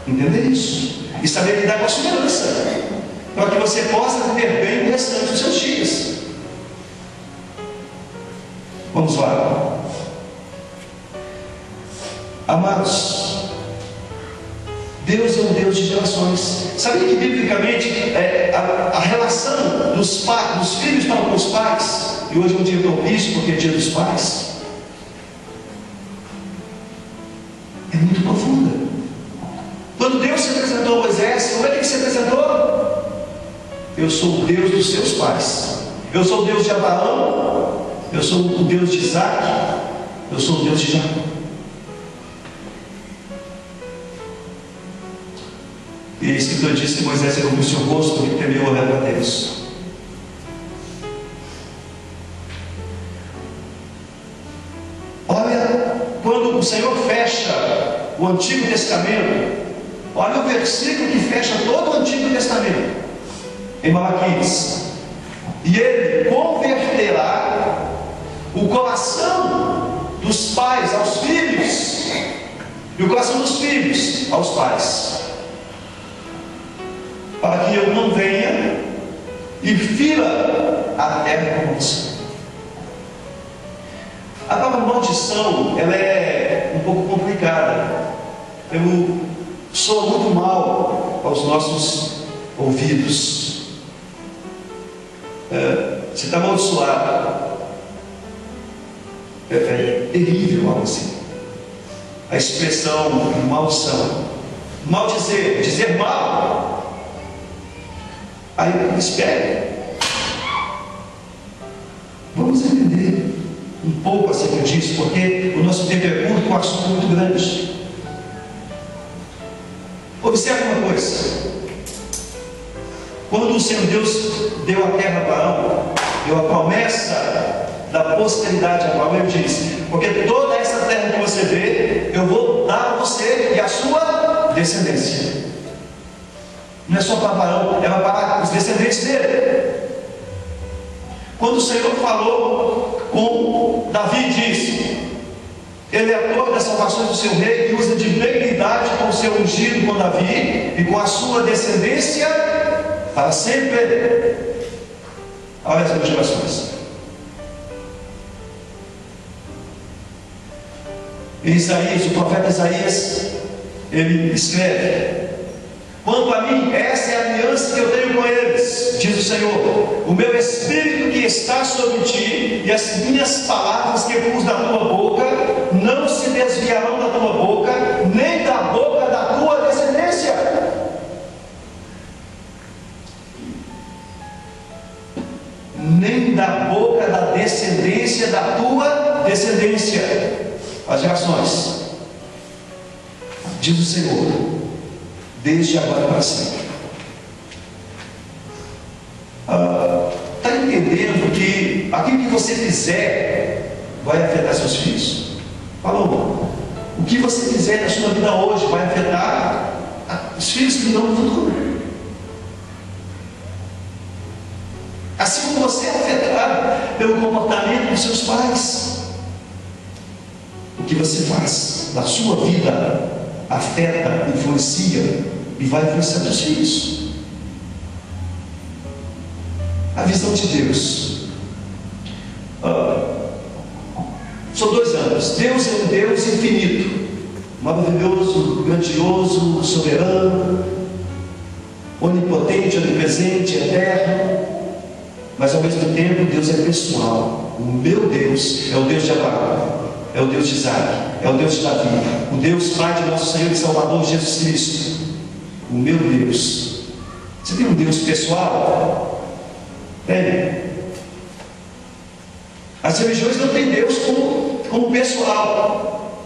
Entender isso e saber lidar com a sua herança, para que você possa viver bem o restante dos seus dias. Vamos lá. Amados, Deus é um Deus de gerações. Sabia que biblicamente a relação dos filhos para com os pais, e hoje é um dia propício porque é dia dos pais, é muito profunda. Quando Deus se apresentou a Moisés, como é que ele se apresentou? Eu sou o Deus dos seus pais, eu sou o Deus de Abraão, eu sou o Deus de Isaac, eu sou o Deus de Jacó. E o escritor disse que Moisés ergueu o seu rosto porque temeu olhar para Deus. Olha, quando o Senhor fecha o Antigo Testamento, olha o versículo que fecha todo o Antigo Testamento, em Malaquias: e ele converterá o coração dos pais aos filhos, e o coração dos filhos aos pais, para que eu não venha e fira a terra com maldição. A palavra maldição, ela é um pouco complicada. Soa muito mal aos nossos ouvidos. Você está amaldiçoado. É terrível algo assim. A expressão maldição. Maldizer, dizer mal. Aí, espere. Vamos entender um pouco acerca disso, porque o nosso tempo é curto, um assunto muito grande. Observe uma coisa. Quando o Senhor Deus deu a terra a Abraão, deu a promessa da posteridade a Abraão, ele disse: porque toda essa terra que você vê, eu vou dar a você e a sua descendência. Não é só para Abraão, é para os descendentes dele. Quando o Senhor falou com Davi, disse: ele é autor das salvações do seu rei, e usa de benignidade com o seu ungido, com Davi, e com a sua descendência para sempre. Olha as duas gerações. Em Isaías, o profeta Isaías, ele escreve: quanto a mim, essa é a aliança que eu tenho com eles, diz o Senhor: o meu Espírito que está sobre ti, e as minhas palavras que pus na tua boca, não se desviarão da tua boca, nem da boca da tua descendência. Nem da boca da descendência da tua descendência. As gerações, diz o Senhor, desde agora para sempre. Está entendendo que que aquilo que você fizer vai afetar seus filhos. Falou, o que você fizer na sua vida hoje vai afetar os filhos que virão no futuro. Assim como você é afetado pelo comportamento dos seus pais. O que você faz na sua vida afeta, influencia e vai influenciar seus filhos. A visão de Deus. São 2 anos. Deus é um Deus infinito, maravilhoso, grandioso, soberano, onipotente, onipresente, eterno. Mas ao mesmo tempo Deus é pessoal. O meu Deus é o Deus de Abraão, é o Deus de Isaac, é o Deus de Davi, o Deus Pai de nosso Senhor e Salvador Jesus Cristo. O meu Deus. Você tem um Deus pessoal? Tem. As religiões não têm Deus como pessoal.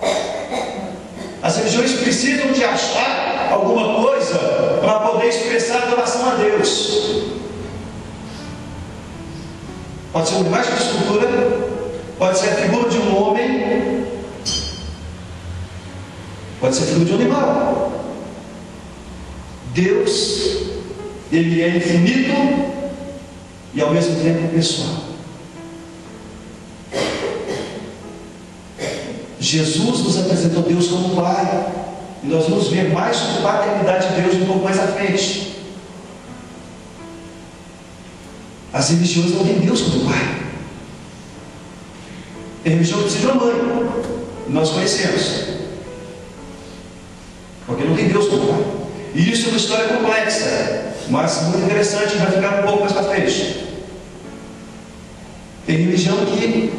As religiões precisam de achar alguma coisa para poder expressar adoração a Deus. Pode ser uma imagem de escultura, pode ser a figura de um homem, pode ser a figura de um animal. Deus, Ele é infinito e ao mesmo tempo pessoal. Jesus nos apresentou Deus como Pai, e nós vamos ver mais sobre a paternidade de Deus um pouco mais à frente. As religiões não têm Deus como Pai. Tem religião que precisa de uma mãe, e nós conhecemos, porque não tem Deus como Pai. E isso é uma história complexa, mas muito interessante, vai ficar um pouco mais para frente. Tem religião que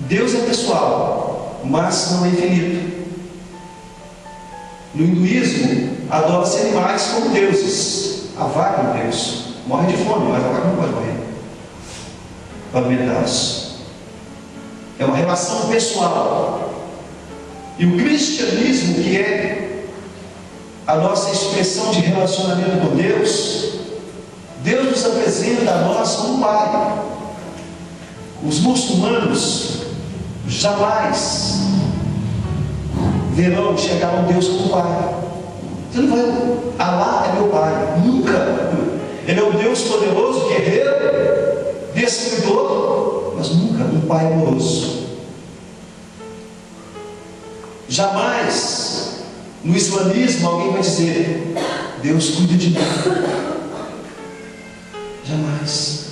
Deus é pessoal, mas não é infinito. No hinduísmo, adora-se animais como deuses. A vaca é um deus. Morre de fome, mas a vaca não pode morrer para alimentá-los. É uma relação pessoal. E o cristianismo, que é a nossa expressão de relacionamento com Deus, Deus nos apresenta a nós como Pai. Os muçulmanos jamais verão chegar a um Deus como Pai. Você não vai, Alá é meu Pai, nunca. Ele é um Deus poderoso, guerreiro, destruidor, mas nunca um Pai amoroso. Jamais no islamismo alguém vai dizer: Deus cuida de mim. Jamais.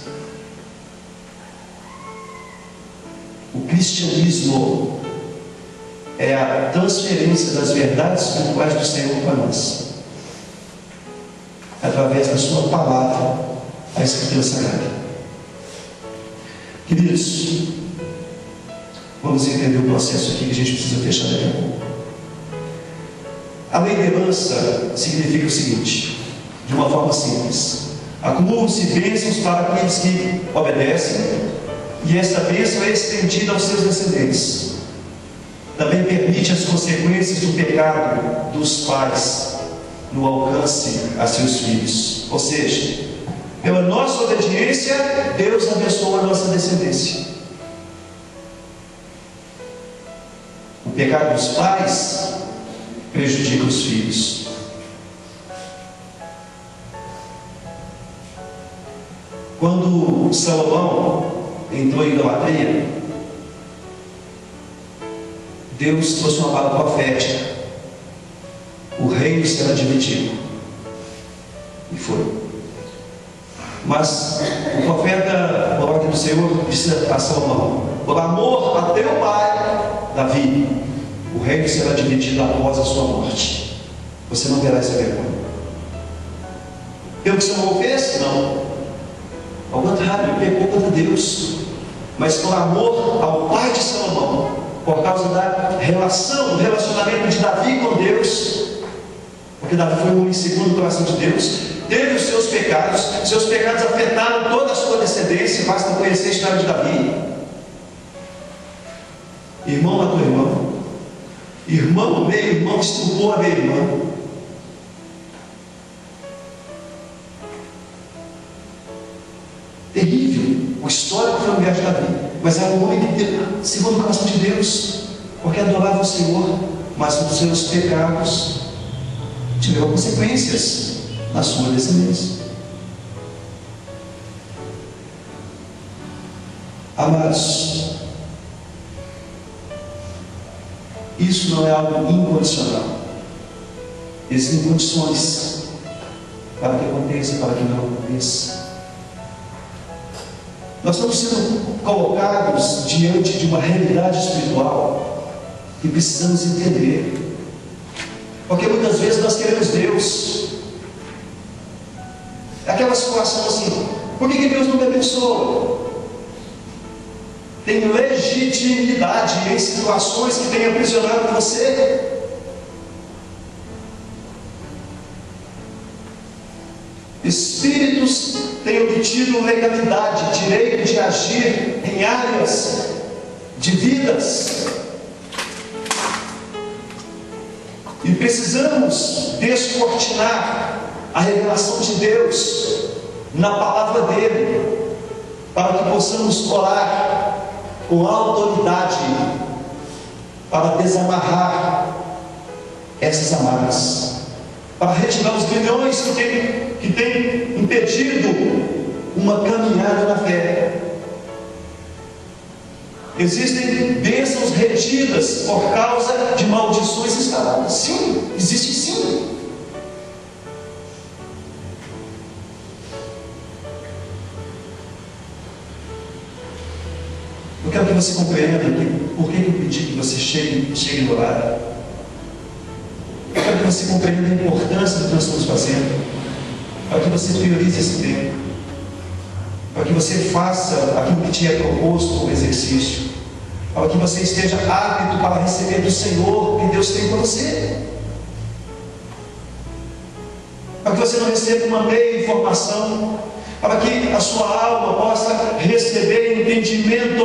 O cristianismo é a transferência das verdades espirituais do Senhor para nós, através da sua palavra, a Escritura Sagrada. Queridos, vamos entender o processo aqui que a gente precisa fechar daqui a pouco. A lei de herança significa o seguinte, de uma forma simples: acumulam-se bênçãos para aqueles que obedecem, e esta bênção é estendida aos seus descendentes. Também permite as consequências do pecado dos pais no alcance a seus filhos. Ou seja, pela nossa obediência, Deus abençoa a nossa descendência. O pecado dos pais prejudica os filhos. Quando Salomão entrou em idolatria, Deus trouxe uma palavra profética: o reino será dividido. E foi. Mas o profeta, por ordem do Senhor, disse a Salomão: por amor a teu pai Davi, o reino será dividido após a sua morte. Você não terá essa vergonha. Pelo que Salomão fez? Não. Ao contrário, ele pecou contra Deus. Mas por amor ao pai de Salomão, por causa da relação, do relacionamento de Davi com Deus, porque Davi foi um homem segundo o coração de Deus, teve os seus pecados afetaram toda a sua descendência. Basta conhecer a história de Davi. Irmão matou irmão, irmão meio-irmão estrupou a meio-irmão. Terrível. O histórico foi um viagem mas era um homem segundo o coração de Deus, porque adorava o Senhor, mas os seus pecados tiveram consequências na sua descendência. Amados, isso não é algo incondicional. Existem condições para que aconteça e para que não aconteça. Nós estamos sendo colocados diante de uma realidade espiritual que precisamos entender, porque muitas vezes nós queremos Deus. Aquela situação assim: por que Deus não me abençoa? Tem legitimidade em situações que têm aprisionado você. Espíritos têm obtido legalidade, direito de agir em áreas de vidas, e precisamos descortinar a revelação de Deus na palavra dele, para que possamos orar com autoridade para desamarrar essas amarras, para retirar os grilhões que tem impedido uma caminhada na fé. Existem bênçãos retidas por causa de maldições instaladas. Sim, existe sim. Eu quero que você compreenda por que eu pedi que você chegue no horário. Eu quero que você compreenda a importância do que nós estamos fazendo, para que você priorize esse tempo, para que você faça aquilo que te é proposto como exercício, para que você esteja apto para receber do Senhor o que Deus tem para você, para que você não receba uma meia informação, para que a sua alma possa receber entendimento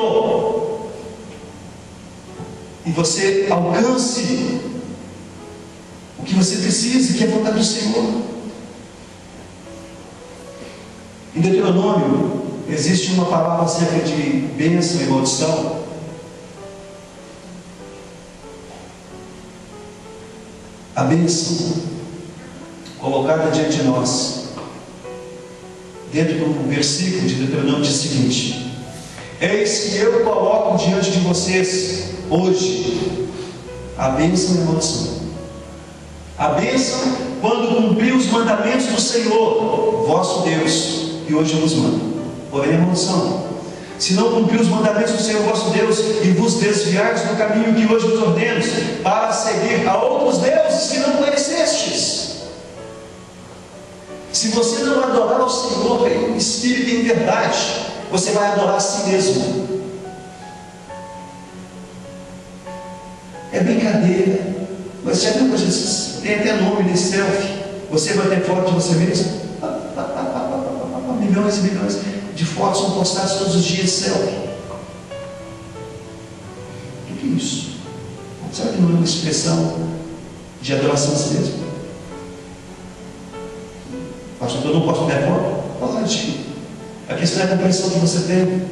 e você alcance o que você precisa, que é a vontade do Senhor. Em Deuteronômio existe uma palavra acerca de bênção e maldição. A bênção colocada diante de nós, dentro do versículo de Deuteronômio, diz o seguinte: eis que eu coloco diante de vocês hoje a bênção e a maldição. A bênção, quando cumprir os mandamentos do Senhor, vosso Deus, que hoje eu vos mando. Porém, a maldição, se não cumprir os mandamentos do Senhor vosso Deus, e vos desviardes do caminho que hoje vos ordeno, para seguir a outros deuses que não conhecestes. Se você não adorar ao Senhor em espírito e em verdade, você vai adorar a si mesmo. É brincadeira, mas já viu que Jesus tem até nome nesse selfie? Você vai ter foto de você mesmo? Milhões e milhões de fotos são postadas todos os dias, selfie. O que é isso? Será que não é uma expressão de adoração a si mesmo? Pastor, eu não posso ver foto? Pode. A questão é a compreensão que você tem.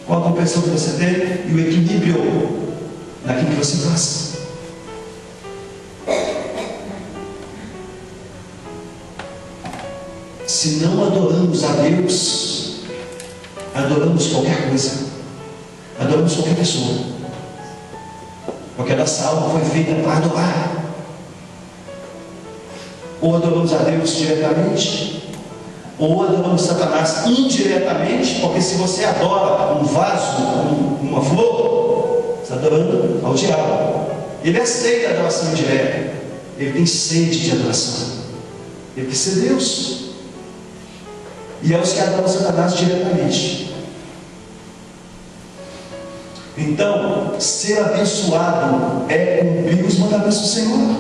Qual a compreensão que você tem e o equilíbrio naquilo que você faz. Se não adoramos a Deus, adoramos qualquer coisa, adoramos qualquer pessoa, porque a nossa alma foi feita para adorar. Ou adoramos a Deus diretamente, ou adoramos Satanás indiretamente, porque se você adora um vaso, uma flor, você está adorando ao diabo. Ele aceita a adoração indireta, ele tem sede de adoração, ele quer ser Deus. E é os que adoram Satanás diretamente. Então, ser abençoado é cumprir os mandamentos do Senhor.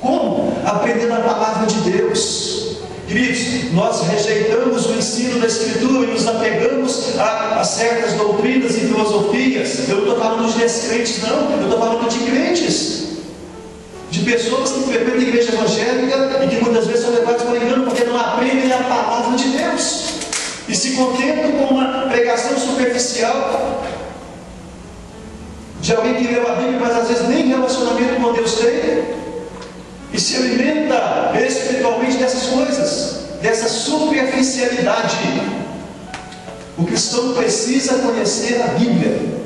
Como? Aprendendo a palavra de Deus. Queridos, nós rejeitamos o ensino da Escritura e nos apegamos a certas doutrinas e filosofias. Eu não estou falando de descrentes, não. Eu estou falando de crentes, de pessoas que frequentam a igreja evangélica e que muitas vezes são levadas para engano porque não aprendem a palavra de Deus e se contentam com uma pregação superficial de alguém que leu a Bíblia, mas às vezes nem relacionamento com Deus tem, e se alimenta espiritualmente dessas coisas, dessa superficialidade. O cristão precisa conhecer a Bíblia,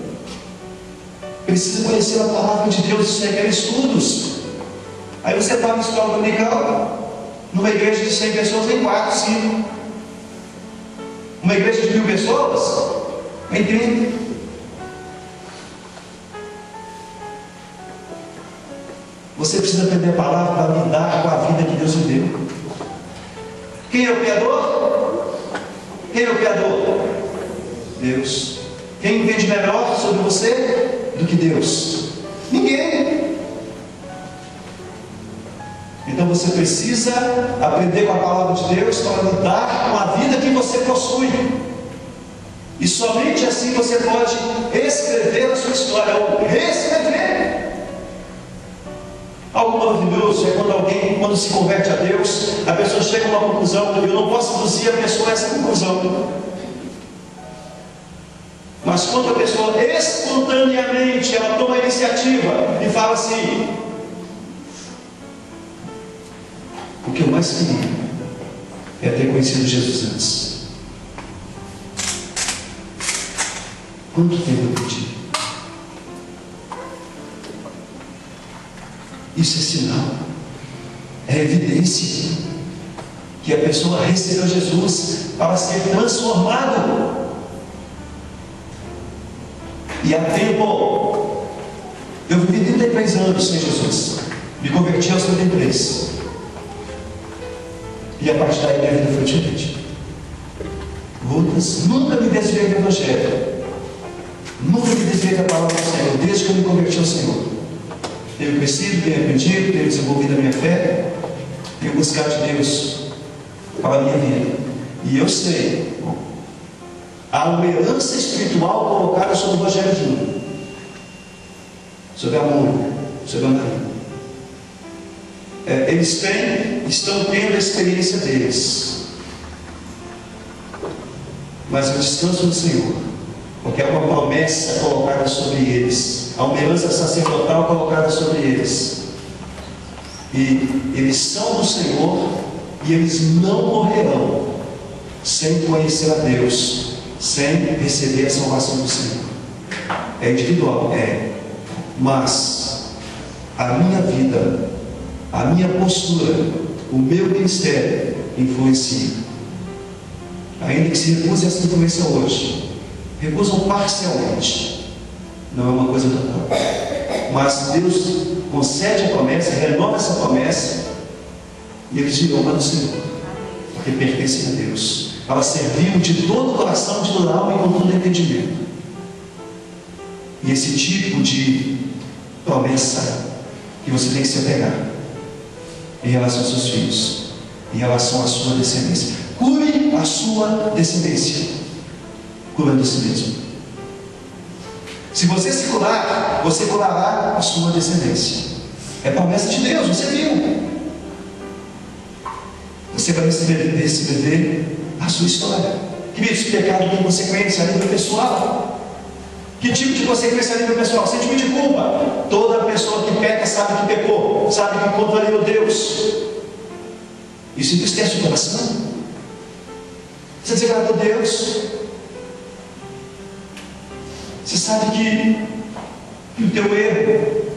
precisa conhecer a palavra de Deus, isso requer estudos. Aí você está na escola dominical, numa igreja de 100 pessoas, tem 4, 5. Uma igreja de 1000 pessoas, tem 30. Você precisa aprender a palavra para lidar com a vida que Deus lhe deu. Quem é o Criador? Quem é o Criador? Deus. Quem entende melhor sobre você do que Deus? Ninguém. Então você precisa aprender com a palavra de Deus para lidar com a vida que você possui. E somente assim você pode escrever a sua história, ou reescrever. Algo maravilhoso é quando alguém, quando se converte a Deus, a pessoa chega a uma conclusão. Eu não posso induzir a pessoa a essa conclusão, mas quando a pessoa espontaneamente ela toma a iniciativa e fala assim: o que eu mais queria é ter conhecido Jesus antes. Quanto tempo eu pedi? Isso é sinal, é evidência que a pessoa recebeu Jesus para ser transformado. E há tempo, eu vivi 33 anos sem Jesus, me converti aos 33, e a partir daí minha vida foi diferente. Lutas, nunca me desviei do Evangelho, nunca me desviei da palavra do Senhor, desde que eu me converti ao Senhor. Tenho crescido, tenho aprendido, tenho desenvolvido a minha fé, tenho buscado de Deus para a minha vida. E eu sei, há uma herança espiritual colocada sobre o Evangelho Júnior, sobre a Mônica, sobre a Maria. Eles estão tendo a experiência deles, mas eu descanso no Senhor, porque há uma promessa colocada sobre eles, há uma herança sacerdotal colocada sobre eles, e eles são do Senhor, e eles não morrerão sem conhecer a Deus, sem receber a salvação do Senhor. É individual, mas a minha vida, a minha postura, o meu ministério influencia. Ainda que se recuse essa influência hoje, recusam parcialmente, não é uma coisa total, mas Deus concede a promessa, renova essa promessa, e eles dirão para o Senhor, porque pertencem a Deus, para servir de todo o coração, de toda a alma e com todo o entendimento. E esse tipo de promessa que você tem que se apegar em relação aos seus filhos, em relação à sua descendência. Cure a sua descendência, curando a si mesmo. Se você se curar, você curará a sua descendência. É promessa de Deus, você viu. Você vai reescrever a sua história. Que tipo de pecado tem consequência a nível pessoal? Que tipo de consequência a nível pessoal? Sentimento de culpa. Toda pessoa que peca sabe que pecou, sabe que contrariou Deus. Isso entristece o coração. Você desagradou Deus. Você sabe que o teu erro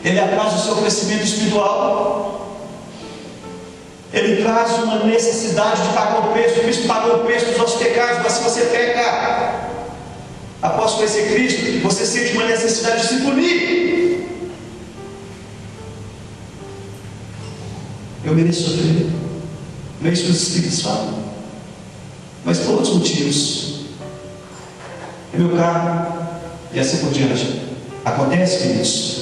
ele atrasa o seu crescimento espiritual. Ele traz uma necessidade de pagar o preço. Cristo pagou o preço dos nossos pecados, mas se você peca após conhecer Cristo, você sente uma necessidade de se punir. Eu mereço sofrer, mereço que os Espíritos falam, mas por outros motivos. É meu carro, e assim por diante. Acontece, queridos,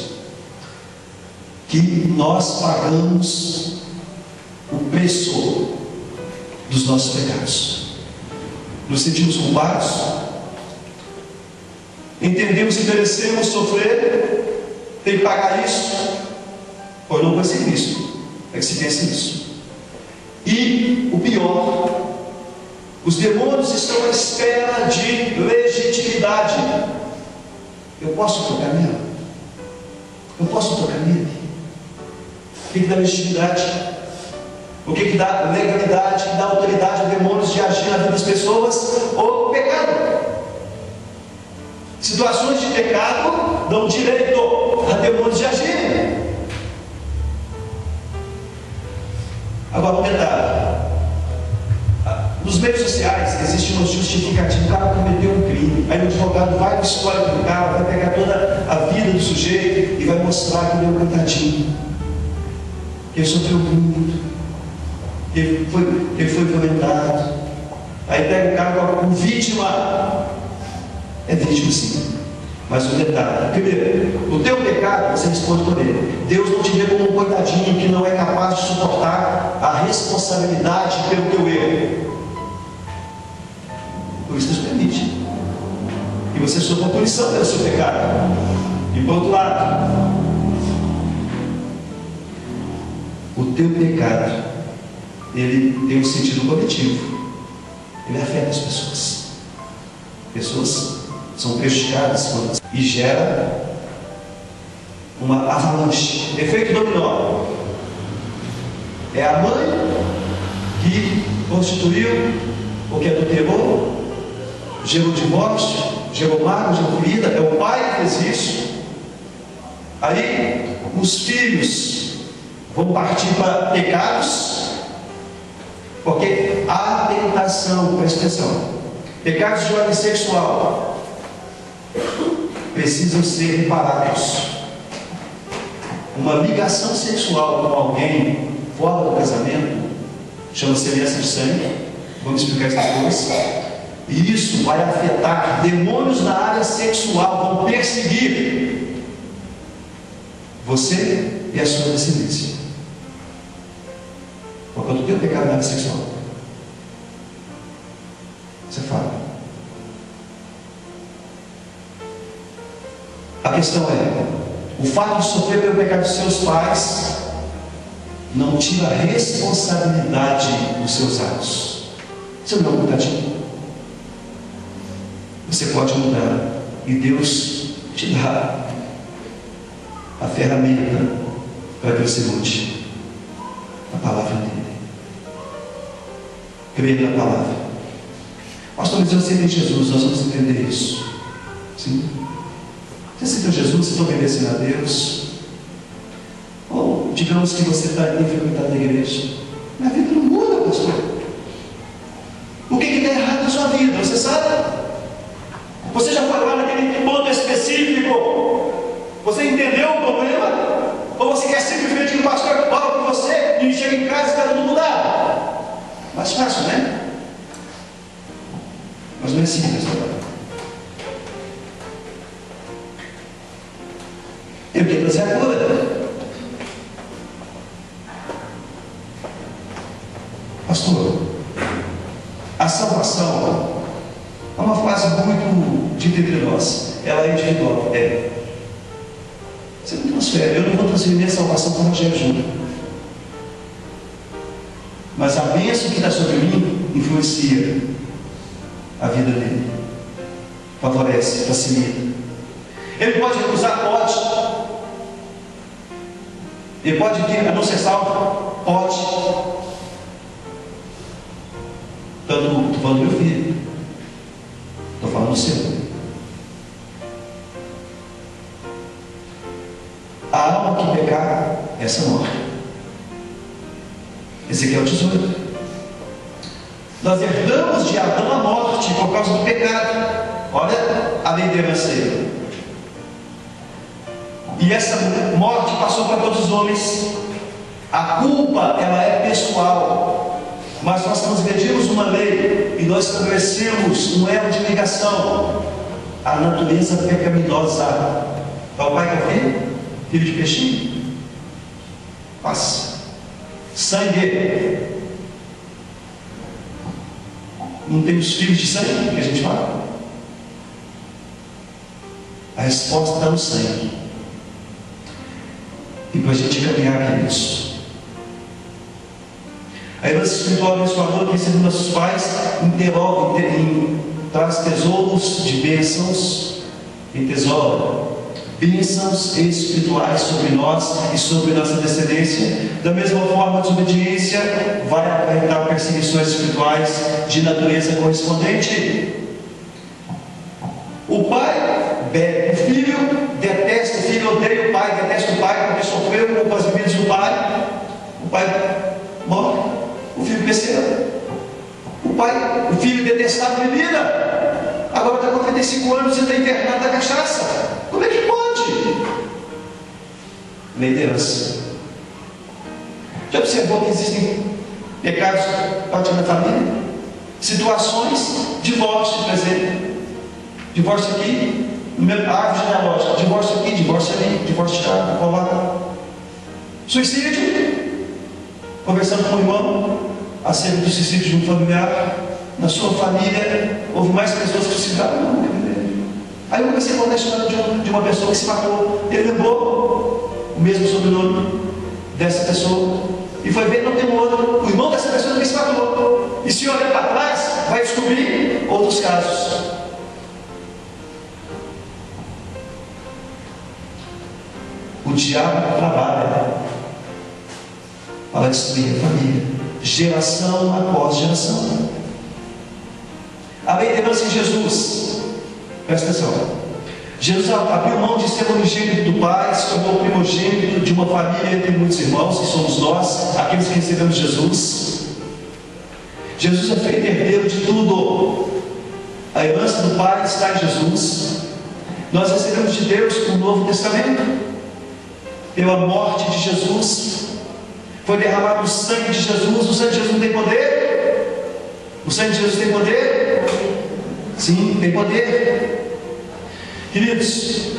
que nós pagamos o preço dos nossos pecados. Nos sentimos culpados, entendemos que merecemos sofrer, tem que pagar isso, ou não conhecer Cristo, é que se pensa nisso. E o pior, Os demônios estão à espera de legitimidade. Eu posso tocar nela? Eu posso tocar nele? O que dá legitimidade? O que dá legalidade, que dá autoridade aos demônios de agir na vida das pessoas? O pecado. Situações de pecado dão direito a demônios de agir. Agora, um detalhe: nos meios sociais existe uma justificativa. O cara cometeu um crime, aí o advogado vai no histórico do cara, vai pegar toda a vida do sujeito e vai mostrar que ele é um coitadinho, que ele sofreu muito, que ele foi violentado. Aí pega o cara como vítima. É vítima, sim, mas um detalhe: primeiro, o teu pecado você responde por ele. Deus não te vê como um coitadinho que não é capaz de suportar a responsabilidade pelo teu erro. Por isso Deus permite que você sofra a punição pelo seu pecado. E por outro lado, o teu pecado, ele tem um sentido coletivo. Ele afeta as pessoas. Pessoas são prejudicadas e gera uma avalanche. Efeito dominó. É a mãe que prostituiu ou que adulterou, gerou divórcio, gerou mágoa, gerou ferida. É o pai que fez isso. Aí os filhos vão partir para pecados, porque há tentação, presta atenção. Pecados de ordem sexual precisam ser reparados. Uma ligação sexual com alguém fora do casamento chama-se aliança de sangue. Vamos explicar isso depois. E isso vai afetar demônios na área sexual, vão perseguir você e a sua descendência por conta do teu pecado na área sexual. Você fala. A questão é: o fato de sofrer pelo pecado dos seus pais não tira a responsabilidade dos seus atos. Você não é um coitadinho. Você pode mudar, e Deus te dá a ferramenta para que você mude. A palavra dele. Crer na palavra. Pastor, mas eu aceitei Jesus, nós vamos entender isso. Sim. Você aceitou Jesus, você está obedecendo a Deus? Ou digamos que você está ali frequentando a igreja. Minha vida não muda, pastor. O que está errado na sua vida? Você sabe? Você já foi lá naquele ponto específico? Você entendeu o problema? Ou você quer simplesmente que o pastor ore por você e chega em casa e está tudo mudado? Mais fácil, né? Mas não é assim, pessoal. Eu quero trazer a cura. Pastor, a salvação é uma fase muito dita entre nós. Ela é individual. É. Você não transfere. Eu não vou transferir minha salvação para o Rogério Júnior. Mas a bênção que está sobre mim influencia a vida dele. Favorece, facilita. Ele pode recusar? Pode. Ele pode vir a não ser salvo? Pode. Estou falando do meu filho. Estou falando do seu. A alma que pecar, essa morre. Ezequiel 18. Nós herdamos de Adão a morte por causa do pecado. Olha a lei de herança aí. E essa morte passou para todos os homens. A culpa, ela é pessoal. Mas nós transgredimos uma lei e nós estabelecemos um elo de ligação. A natureza pecaminosa. É o pai que é o filho? Filho de peixinho? Passa. Sangue. Não tem os filhos de sangue que a gente fala? A resposta está no sangue. E para a gente caminhar, queridos, a A herança espiritual abençoadora que recebemos nossos pais traz tesouros de bênçãos e tesoura. Bênçãos espirituais sobre nós e sobre nossa descendência. Da mesma forma, a desobediência vai acarretar perseguições espirituais de natureza correspondente. O pai bebe, o filho detesta, o filho odeia o pai, detesta o pai porque sofreu com as bebidas do pai. O pai morre, o filho cresceu. O filho detestava a bebida, agora está com 35 anos e está internado na cachaça. Como é que pode? Liderança. Já observou que existem pecados parte da família? Situações, divórcio, por exemplo. Divórcio aqui, árvore genealógica. Divórcio aqui, divórcio ali, divórcio de lá. Suicídio. Conversando com um irmão acerca do suicídio de um familiar. Na sua família houve mais pessoas que suicidaram. Aí eu comecei a contar a história de uma pessoa que se matou. Ele lembrou o mesmo sobrenome dessa pessoa e foi ver, não tem um outro. O irmão dessa pessoa também se matou. E se olhar para trás, vai descobrir outros casos. O diabo trabalha para destruir a família, geração após geração. A lei de herança em Jesus, presta atenção. Jesus abriu mão de ser unigênito do Pai, se tornou primogênito de uma família entre muitos irmãos, que somos nós, aqueles que recebemos Jesus. Jesus é feito herdeiro de tudo. A herança do Pai está em Jesus. Nós recebemos de Deus o Novo Testamento. Pela morte de Jesus, foi derramado o sangue de Jesus. O sangue de Jesus não tem poder? O sangue de Jesus tem poder? Sim, tem poder. Queridos,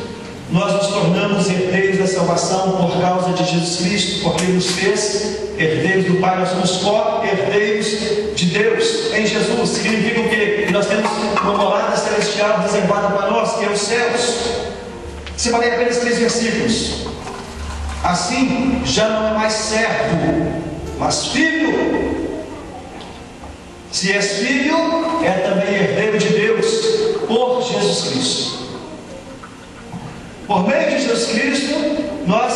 nós nos tornamos herdeiros da salvação por causa de Jesus Cristo, porque Ele nos fez herdeiros do Pai. Nós somos co-herdeiros de Deus em Jesus. Significa o quê? Que nós temos uma morada celestial reservada para nós, que é os céus. Separei apenas 3 versículos. Assim, já não é mais servo, mas filho. Se és filho, é também herdeiro de Deus, por Jesus Cristo. Por meio de Jesus Cristo, nós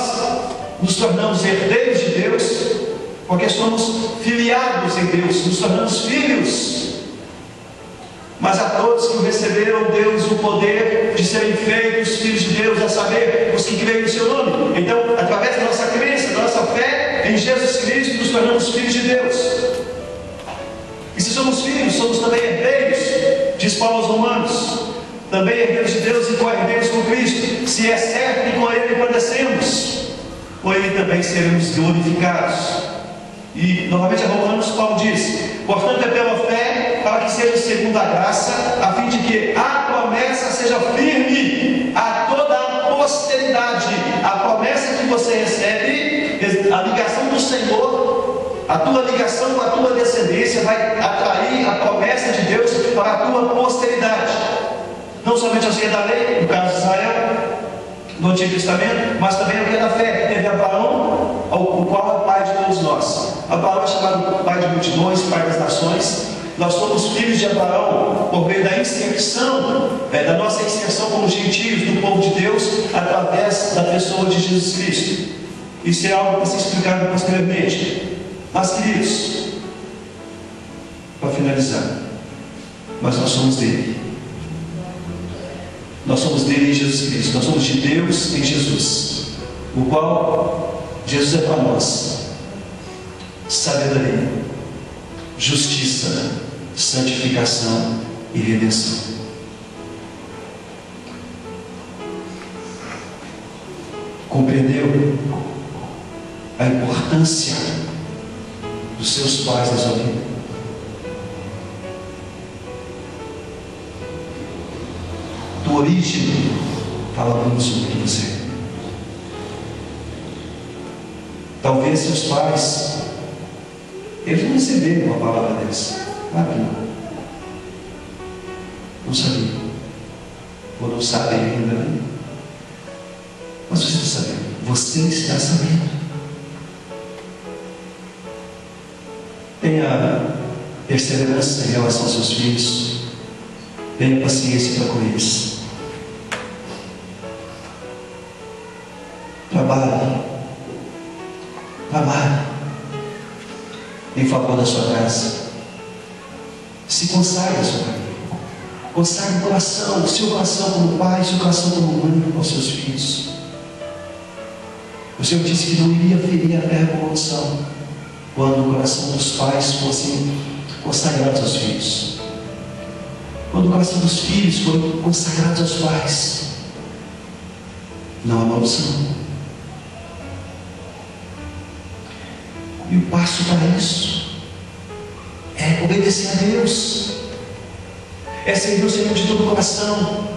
nos tornamos herdeiros de Deus, porque somos filiados em Deus, nos tornamos filhos. Mas a todos que receberam Deus o poder de serem feitos filhos de Deus, a saber, os que creem no seu nome. Então, através da nossa crença, da nossa fé em Jesus Cristo, nos tornamos filhos de Deus. E se somos filhos, somos também herdeiros, diz Paulo aos Romanos, também herdeiros de Deus e co-herdeiros com Cristo. Se é certo que com Ele padecemos, com Ele também seremos glorificados. E novamente a Romanos, Paulo diz: portanto é pela fé, para que seja segundo a graça, a fim de que a promessa seja firme a toda a posteridade. A promessa que você recebe, a ligação do Senhor, a tua ligação com a tua descendência vai atrair a promessa de Deus para a tua posteridade. Não somente aos que é da lei, no caso de Israel, no Antigo Testamento, mas também ao que é da fé. Teve Abraão, o qual é pai de todos nós. Abraão é chamado pai de multidões, pai das nações. Nós somos filhos de Abraão por meio da inserção, da nossa inserção como gentios do povo de Deus, através da pessoa de Jesus Cristo. Isso é algo para ser explicado posteriormente. Mas, queridos, para finalizar, mas nós somos dele. Nós somos dele em Jesus Cristo. Nós somos de Deus em Jesus, o qual Jesus é para nós sabedoria, justiça, santificação e redenção. Compreendeu a importância dos seus pais na sua vida? Tua origem fala muito sobre quem você é. Talvez seus pais, eles não receberam uma palavra dessa. Claro que não. Não sabiam. Ou não sabem ainda, né? Mas você está sabendo. Você está sabendo. Tenha perseverança em relação aos seus filhos. Tenha paciência para com eles. Trabalhe em favor da sua casa. Se consagre a sua família. Consagre o coração, o seu coração como pai, o seu coração como mãe aos seus filhos. O Senhor disse que não iria ferir a terra com maldição quando o coração dos pais fosse consagrado aos filhos. Quando o coração dos filhos for consagrado aos pais, não há maldição. E o passo para isso é obedecer a Deus, é servir o Senhor de todo o coração,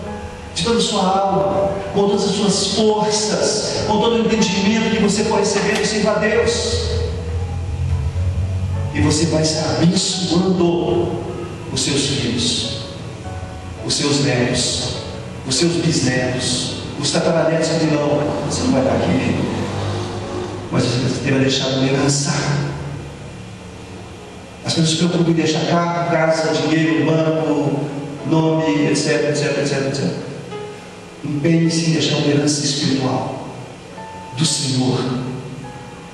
de toda a sua alma, com todas as suas forças, com todo o entendimento que você for receber, sirva a Deus. E você vai estar abençoando os seus filhos, os seus netos, os seus bisnetos, os tataranetos que dirão: você não vai estar aqui, filho, mas você terá deixado uma herança. As pessoas se preocupam em deixar carro, casa, dinheiro, banco, nome, etc, etc, etc, etc. Empenhe-se em deixar uma herança espiritual do Senhor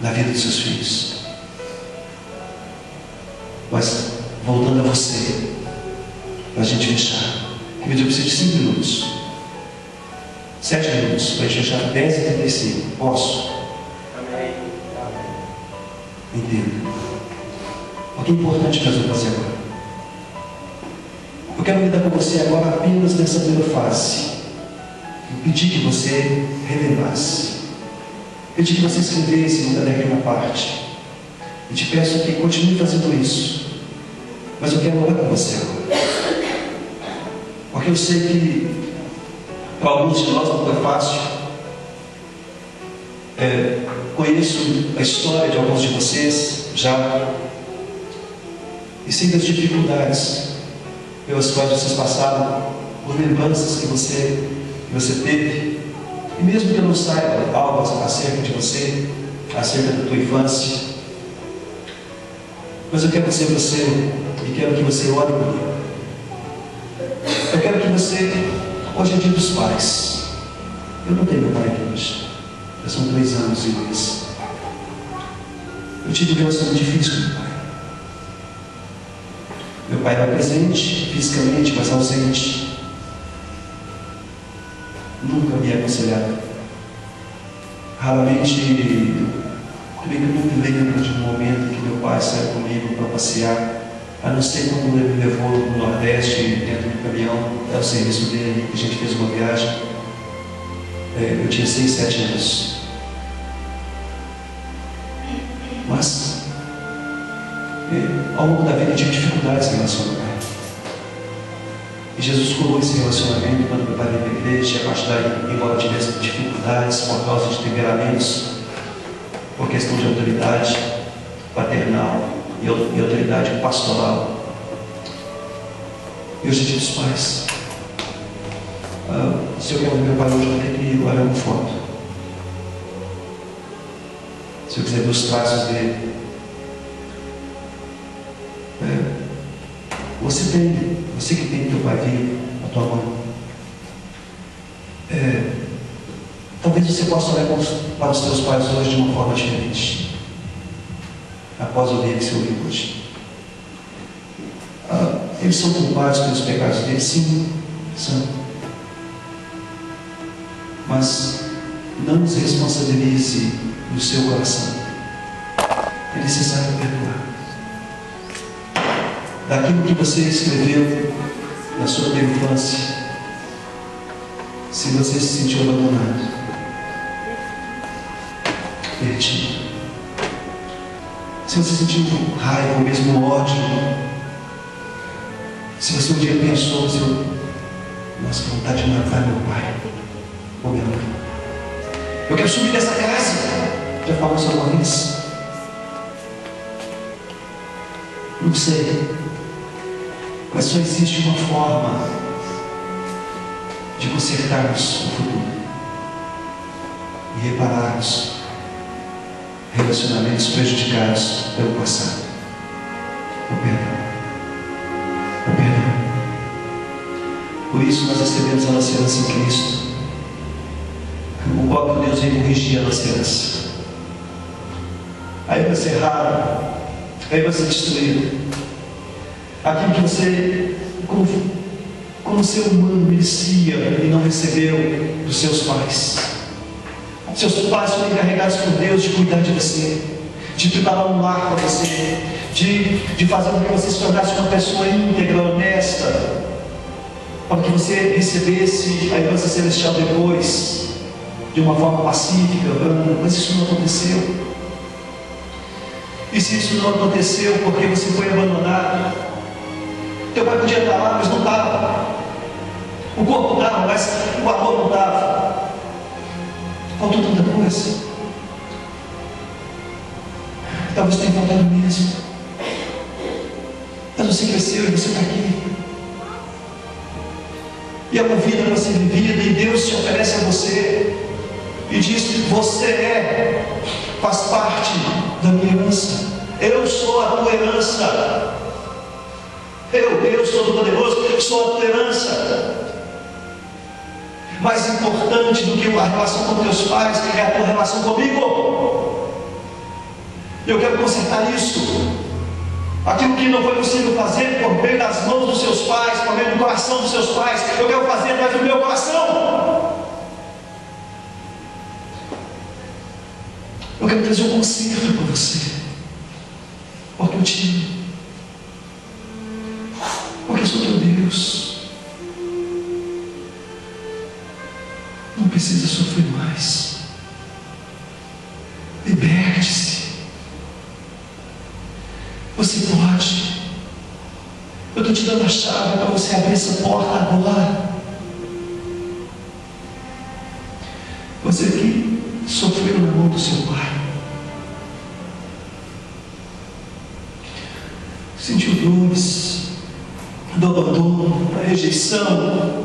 na vida dos seus filhos. Mas, voltando a você, para a gente fechar, eu pedi para você de 5 minutos, 7 minutos, para a gente fechar 10h35. Posso? Amém. Entenda. O que é importante que nós vamos fazer agora? Eu quero lidar com você agora apenas nessa primeira fase. Eu pedi que você relembrasse. Pedi que você escrevesse no caderno na parte. E te peço que continue fazendo isso. Mas eu quero orar com você agora. Porque eu sei que para alguns de nós não foi fácil. Conheço a história de alguns de vocês já. E sei das dificuldades pelas quais vocês passaram, por lembranças que você teve. E mesmo que eu não saiba algo acerca de você, acerca da tua infância, mas eu quero ser você e quero que você ore comigo. Eu quero que você, hoje é dia dos pais. Eu não tenho meu pai aqui hoje. Já são 3 anos e mês. Eu tive um relacionamento difícil com meu pai. Meu pai era presente, fisicamente, mas ausente. Nunca me aconselhava. Raramente, também que eu não me lembro de um momento que meu pai saiu comigo para passear, a não ser quando ele me levou no Nordeste, dentro do caminhão, era o serviço dele, que a gente fez uma viagem. Eu tinha 6, 7 anos. Mas, ao longo da vida eu tive dificuldades em relação ao meu pai. E Jesus curou esse relacionamento quando meu pai veio para a igreja, a partir daí, embora tivesse dificuldades por causa de temperamentos, por questão de autoridade paternal e autoridade pastoral. E hoje é dia dos pais. Se eu quero ver meu pai hoje, eu vou ter que olhar uma foto. Se eu quiser ver os traços dele, você que tem teu pai vivo, a tua mãe, talvez você possa olhar para os teus pais hoje de uma forma diferente, após ouvir que você ouviu hoje. Eles são culpados pelos pecados deles? Sim, são. Mas não os responsabilize no seu coração. É necessário perdoar. Daquilo que você escreveu na sua primeira infância, se você se sentiu abandonado, perdido, se você sentiu raiva ou mesmo ódio, se você um dia pensou, nossa, que vontade de matar meu pai ou minha mãe, eu quero subir dessa casa, já falou isso alguma vez? Não sei. Mas só existe uma forma de consertarmos o futuro e repararmos relacionamentos prejudicados pelo passado. o perdão. O perdão. Por isso nós recebemos a nossa herança em Cristo. O próprio Deus vem corrigir a nossa herança. Aí vai ser raro, aí vai ser destruído. Aquilo que você, como ser humano, merecia e não recebeu dos seus pais. Seus pais foram encarregados por Deus de cuidar de você, de preparar um lar para você, de fazer com que você se tornasse uma pessoa íntegra, honesta, para que você recebesse a herança celestial depois, de uma forma pacífica, mas isso não aconteceu. E se isso não aconteceu porque você foi abandonado, teu pai podia estar lá, mas não estava. O corpo estava, mas o amor não estava. Faltou tanta coisa. Talvez tenha faltado mesmo. Mas você cresceu e você está aqui. E é uma vida para ser vivida, e Deus se oferece a você e diz que você faz parte da minha herança. Eu sou a tua herança. Eu, Deus Todo-Poderoso, sou a tua herança. Mais importante do que a relação com teus pais é a tua relação comigo. Eu quero consertar isso. Aquilo que não foi possível fazer por meio das mãos dos seus pais, por meio do coração dos seus pais, eu quero fazer através do meu coração. Eu quero trazer um conserto para você, porque eu te amo, porque eu sou teu Deus. Não precisa sofrer mais. Liberte-se. Você pode. Eu estou te dando a chave para você abrir essa porta agora. Você que sofreu na mão do seu pai, sentiu dores do abandono, da rejeição.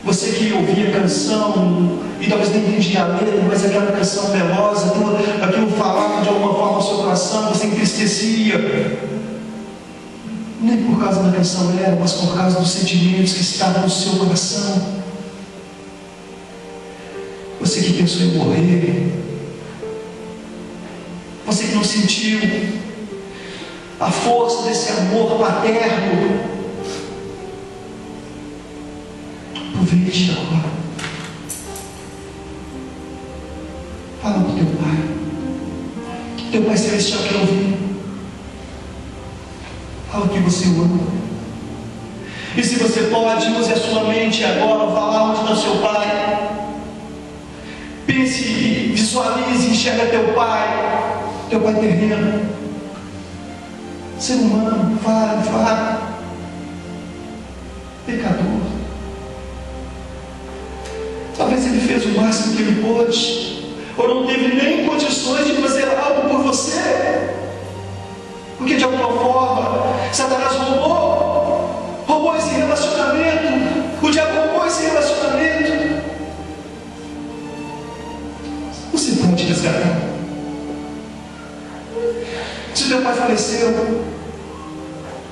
Você que ouvia a canção e talvez nem entendia a letra, mas aquela canção melosa, aquilo falava de alguma forma ao seu coração, você entristecia. Nem por causa da canção era, mas por causa dos sentimentos que estavam no seu coração. Você que pensou em morrer, você que não sentiu a força desse amor paterno, aproveite agora. Fala com teu pai. Teu pai celestial quer ouvir. Fala que você o ama. E se você pode, use a sua mente agora. Vá lá onde está seu pai. Pense e visualize, enxerga teu pai terreno, ser humano, falho, pecador. Talvez ele fez o máximo que ele pôde, ou não teve nem condições de fazer algo por você, porque de alguma forma Satanás roubou esse relacionamento, o diabo roubou esse relacionamento. Você pode resgatar. Se teu pai faleceu,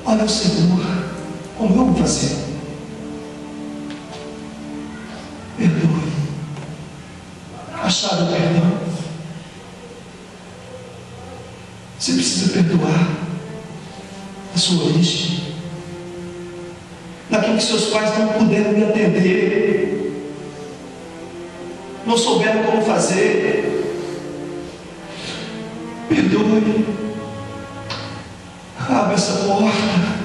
olha o Senhor, como eu vou fazer? Perdoe. A chave do perdão. Você precisa perdoar a sua origem, naquilo que seus pais não puderam lhe atender, não souberam como fazer. Perdoe. Abra essa porta.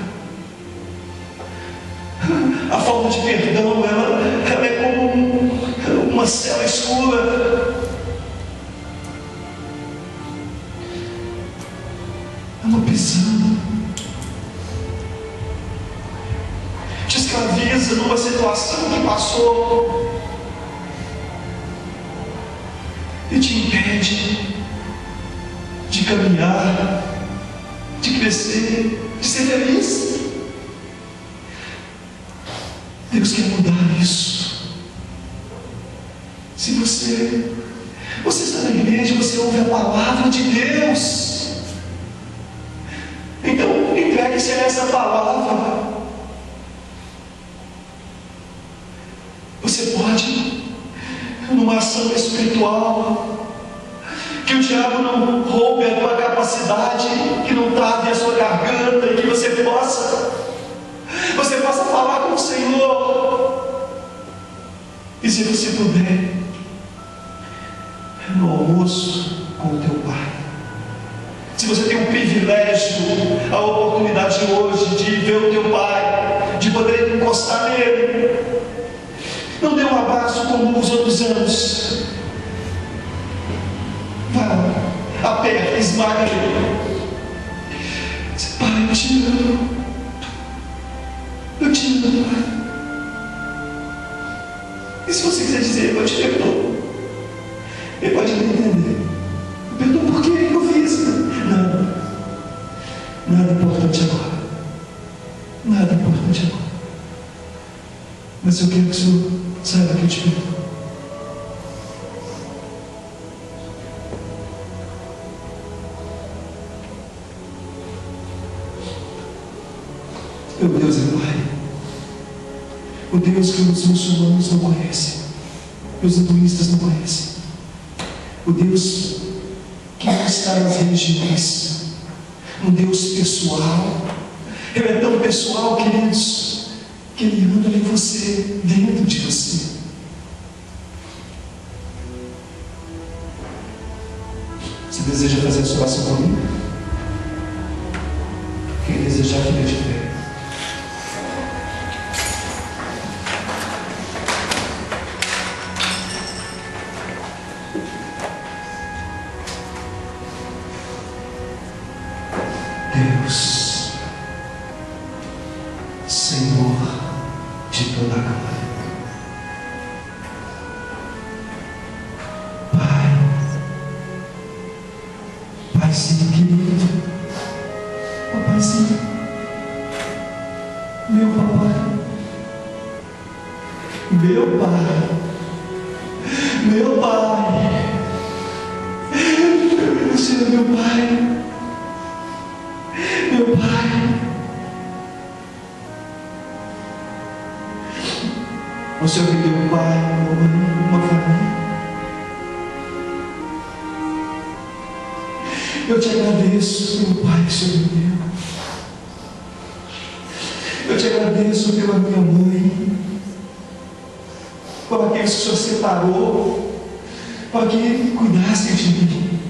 A falta de perdão, ela é como uma cela escura. É uma prisão. Te escraviza numa situação que passou e te impede de caminhar, de crescer, de ser feliz. Deus quer mudar isso. Se você está na igreja, você ouve a palavra de Deus. obediência a essa palavra. Você pode, numa ação espiritual, que o diabo não roube a tua capacidade, que não trave a sua garganta, e que você possa falar com o Senhor. E se você puder, no almoço com o teu Pai, se você tem o privilégio, a oportunidade hoje de ver o teu Pai, de poder encostar nele, não dê um abraço como os outros anos. Vá, aperta, esmaga ele. Pai, eu te amo. Eu te amo, Pai. E se você quiser dizer, eu te perdoo, ele pode não entender. Eu perdoo porque eu fiz. Nada importante agora. Nada importante agora. Mas eu quero que o Senhor saiba que eu te perdoo. Meu Deus é Pai. O Deus que os muçulmanos não conhecem, que os hinduístas não conhecem. O Deus que não está nas religiões. Um Deus pessoal. Ele é tão pessoal, queridos, que Ele anda em você, dentro de você. Você deseja fazer a sua oração comigo? Quem desejar, fica de pé. Deus, Senhor de toda a glória, Paizinho querido, Paizinho, meu Pai, meu Pai, meu Pai, você é meu Pai. Meu Pai, o Senhor me deu um pai, uma mãe, uma família. Eu te agradeço pelo pai que o Senhor me deu. Eu te agradeço pela minha mãe, por aqueles que o Senhor separou, para que cuidassem de mim.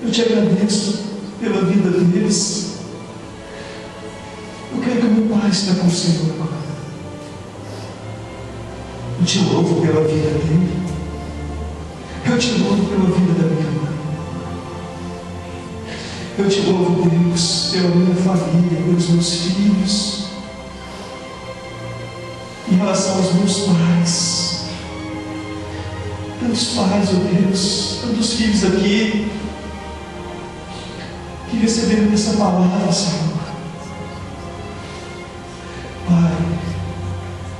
Eu te agradeço pela vida deles. Eu quero que o meu Pai esteja com o Senhor agora. Eu te louvo pela vida dele. Eu te louvo pela vida da minha mãe. Eu te louvo, Deus, pela minha família, pelos meus filhos. Em relação aos meus pais. Tantos pais, oh Deus, tantos filhos aqui que receberam essa palavra, Senhor. Pai,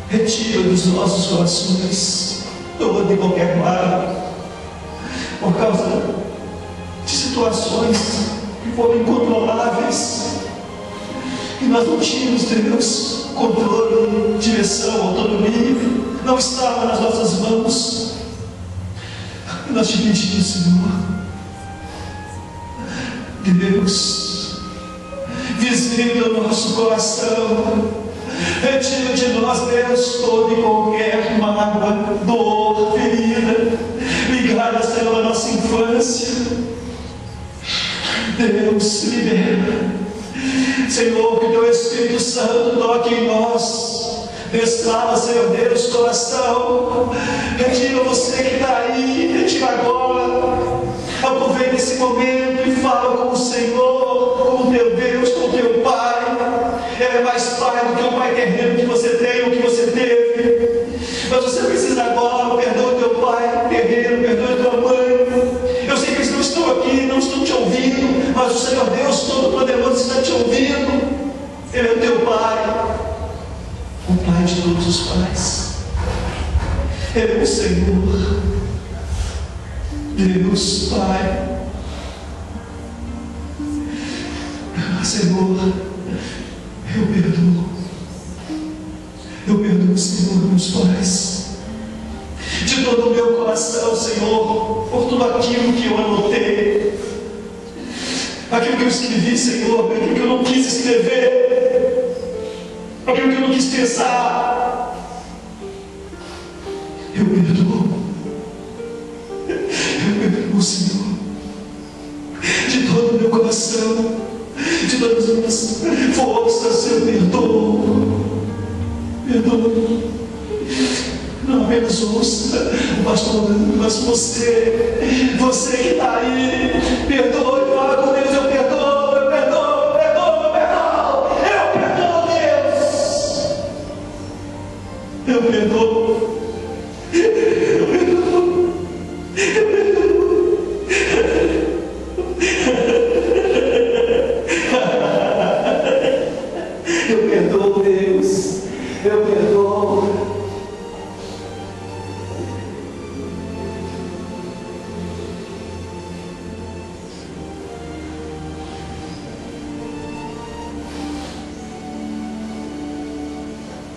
retira dos nossos corações toda e qualquer mágoa por causa de situações que foram incontroláveis, que nós não tínhamos, Deus, controle, direção, autonomia, não estava nas nossas mãos. E nós te pedimos, Senhor, Deus, visita o nosso coração, retira de nós, Deus, toda e qualquer mágoa, dor, ferida, ligada, Senhor, à nossa infância. Deus, libera, Senhor, que o Teu Espírito Santo toque em nós, destrava, Senhor Deus, coração, retira você que está aí, retira agora. Aproveita esse momento e fala com o Senhor, com o teu Deus, com o teu Pai. Ele é mais Pai do que o Pai terreno que você tem ou que você teve. Mas você precisa agora, perdoa o teu Pai terreno, perdoa a tua mãe. Eu sei que eles não estão aqui, não estão te ouvindo, mas o Senhor Deus Todo-Poderoso está te ouvindo. Ele é o teu Pai, o Pai de todos os pais. Ele é o Senhor, Deus Pai. Senhor, Eu perdoo. Eu perdoo, Senhor, meus pais. De todo o meu coração, Senhor, por tudo aquilo que eu anotei, aquilo que eu escrevi, Senhor, aquilo que eu não quis escrever, aquilo que eu não quis pensar. Eu perdoo. Eu perdoo, Senhor, de todo o meu coração, de todas as minhas forças. Eu perdoo. Perdoo. Não apenas ouça o pastor, mas você que está aí, perdoe, fala com Deus. Eu perdoo, eu perdoo, eu perdoo, eu perdoo, eu perdoo, Deus. Eu perdoo, eu perdoo, eu perdoo. Eu perdoo, Deus, eu perdoo.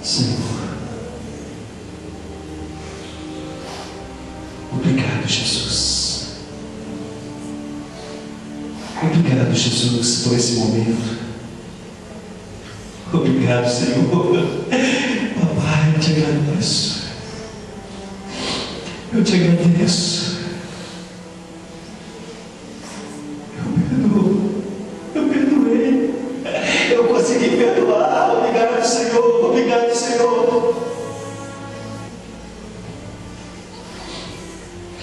Senhor, obrigado, Jesus. Obrigado, Jesus, por esse momento. Obrigado, Senhor. Papai, eu te agradeço. Eu te agradeço. Eu perdoo. Eu perdoei. Eu consegui perdoar. Obrigado, Senhor. Obrigado, Senhor.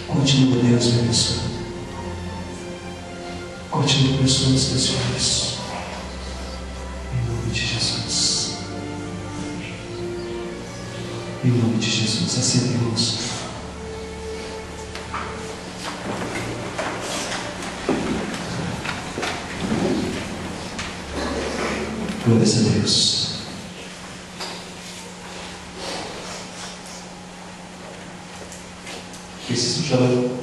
Continua, Deus, me abençoando. Continua abençoando os teus filhos. Em nome de Jesus. Em nome de Jesus. Assim Deus. Glórias a Deus. O que vocês estão chorando?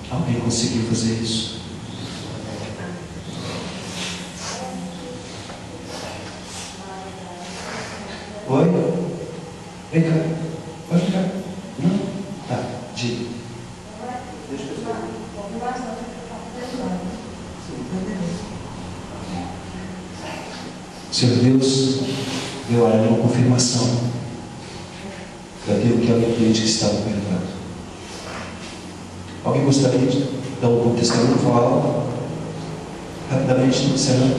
Alguém conseguiu fazer isso? Oi? Vem cá. Pode ficar. Não? Tá, diga. Deixa eu ver. Senhor Deus, eu oro uma confirmação daquilo que alguém entende que estava perdoado. Alguém gostaria de dar um testemunho, falar algo? Rapidamente, Luciano?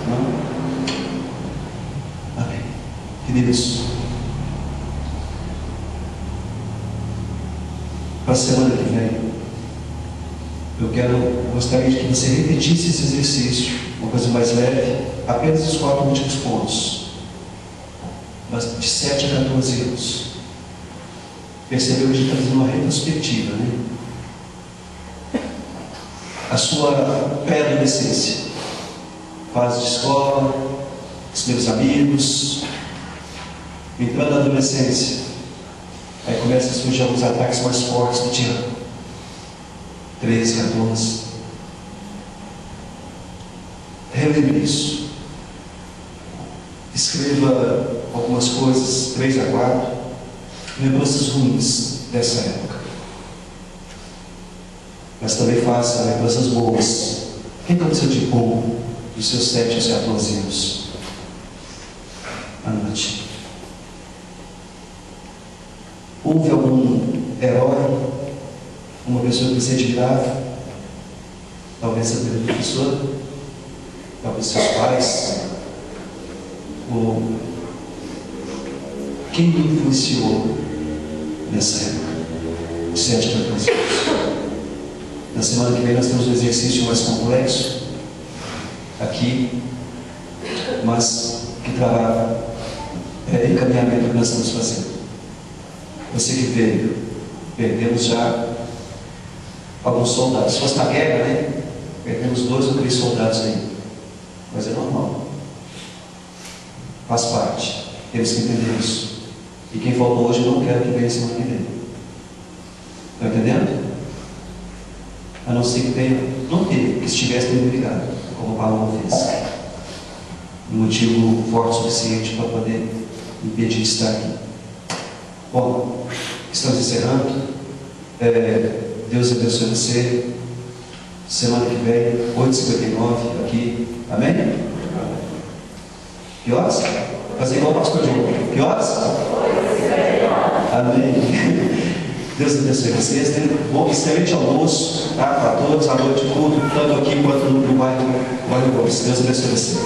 Não? Amém. Queridos, para a semana que vem, gostaria de que você repetisse esse exercício, uma coisa mais leve, apenas os 4 últimos pontos, mas de 7 a 14 anos. Percebeu que a gente está fazendo uma retrospectiva, né? A sua pré-adolescência, fase de escola, os meus amigos, entrando na adolescência, aí começam a surgir alguns ataques mais fortes do diabo. 13, 14. Relembre isso. Escreva algumas coisas, 3 a 4, lembranças ruins dessa época. Mas também faça lembranças boas. O que aconteceu de bom dos seus 7 aos 14 anos? Anote. Houve algum herói, uma pessoa que você admirava? Talvez a primeira professora, talvez seus pais, ou quem me influenciou nessa época? 7 a 14 anos. Na semana que vem nós temos um exercício mais complexo aqui, mas que trará encaminhamento que nós estamos fazendo. Você que veio, perdemos já alguns soldados. Se fosse na guerra, né? Perdemos 2 ou 3 soldados aí. Mas é normal. Faz parte. Temos que entender isso. E quem faltou hoje, eu não quero que venha semana que vem. Estão entendendo? A não ser que tenha, não teve, que estivesse bem ligado, como o Paulo fez. Um motivo forte o suficiente para poder impedir de estar aqui. Bom, estamos encerrando. Deus abençoe você. Semana que vem, 8h59, aqui. Amém? Que horas? Fazer igual o pastor João. Que horas? Amém. Deus abençoe vocês. Tenham um bom, excelente almoço, tá? Para todos, à noite, tudo, tanto aqui quanto no bairro Gomes. Deus abençoe vocês.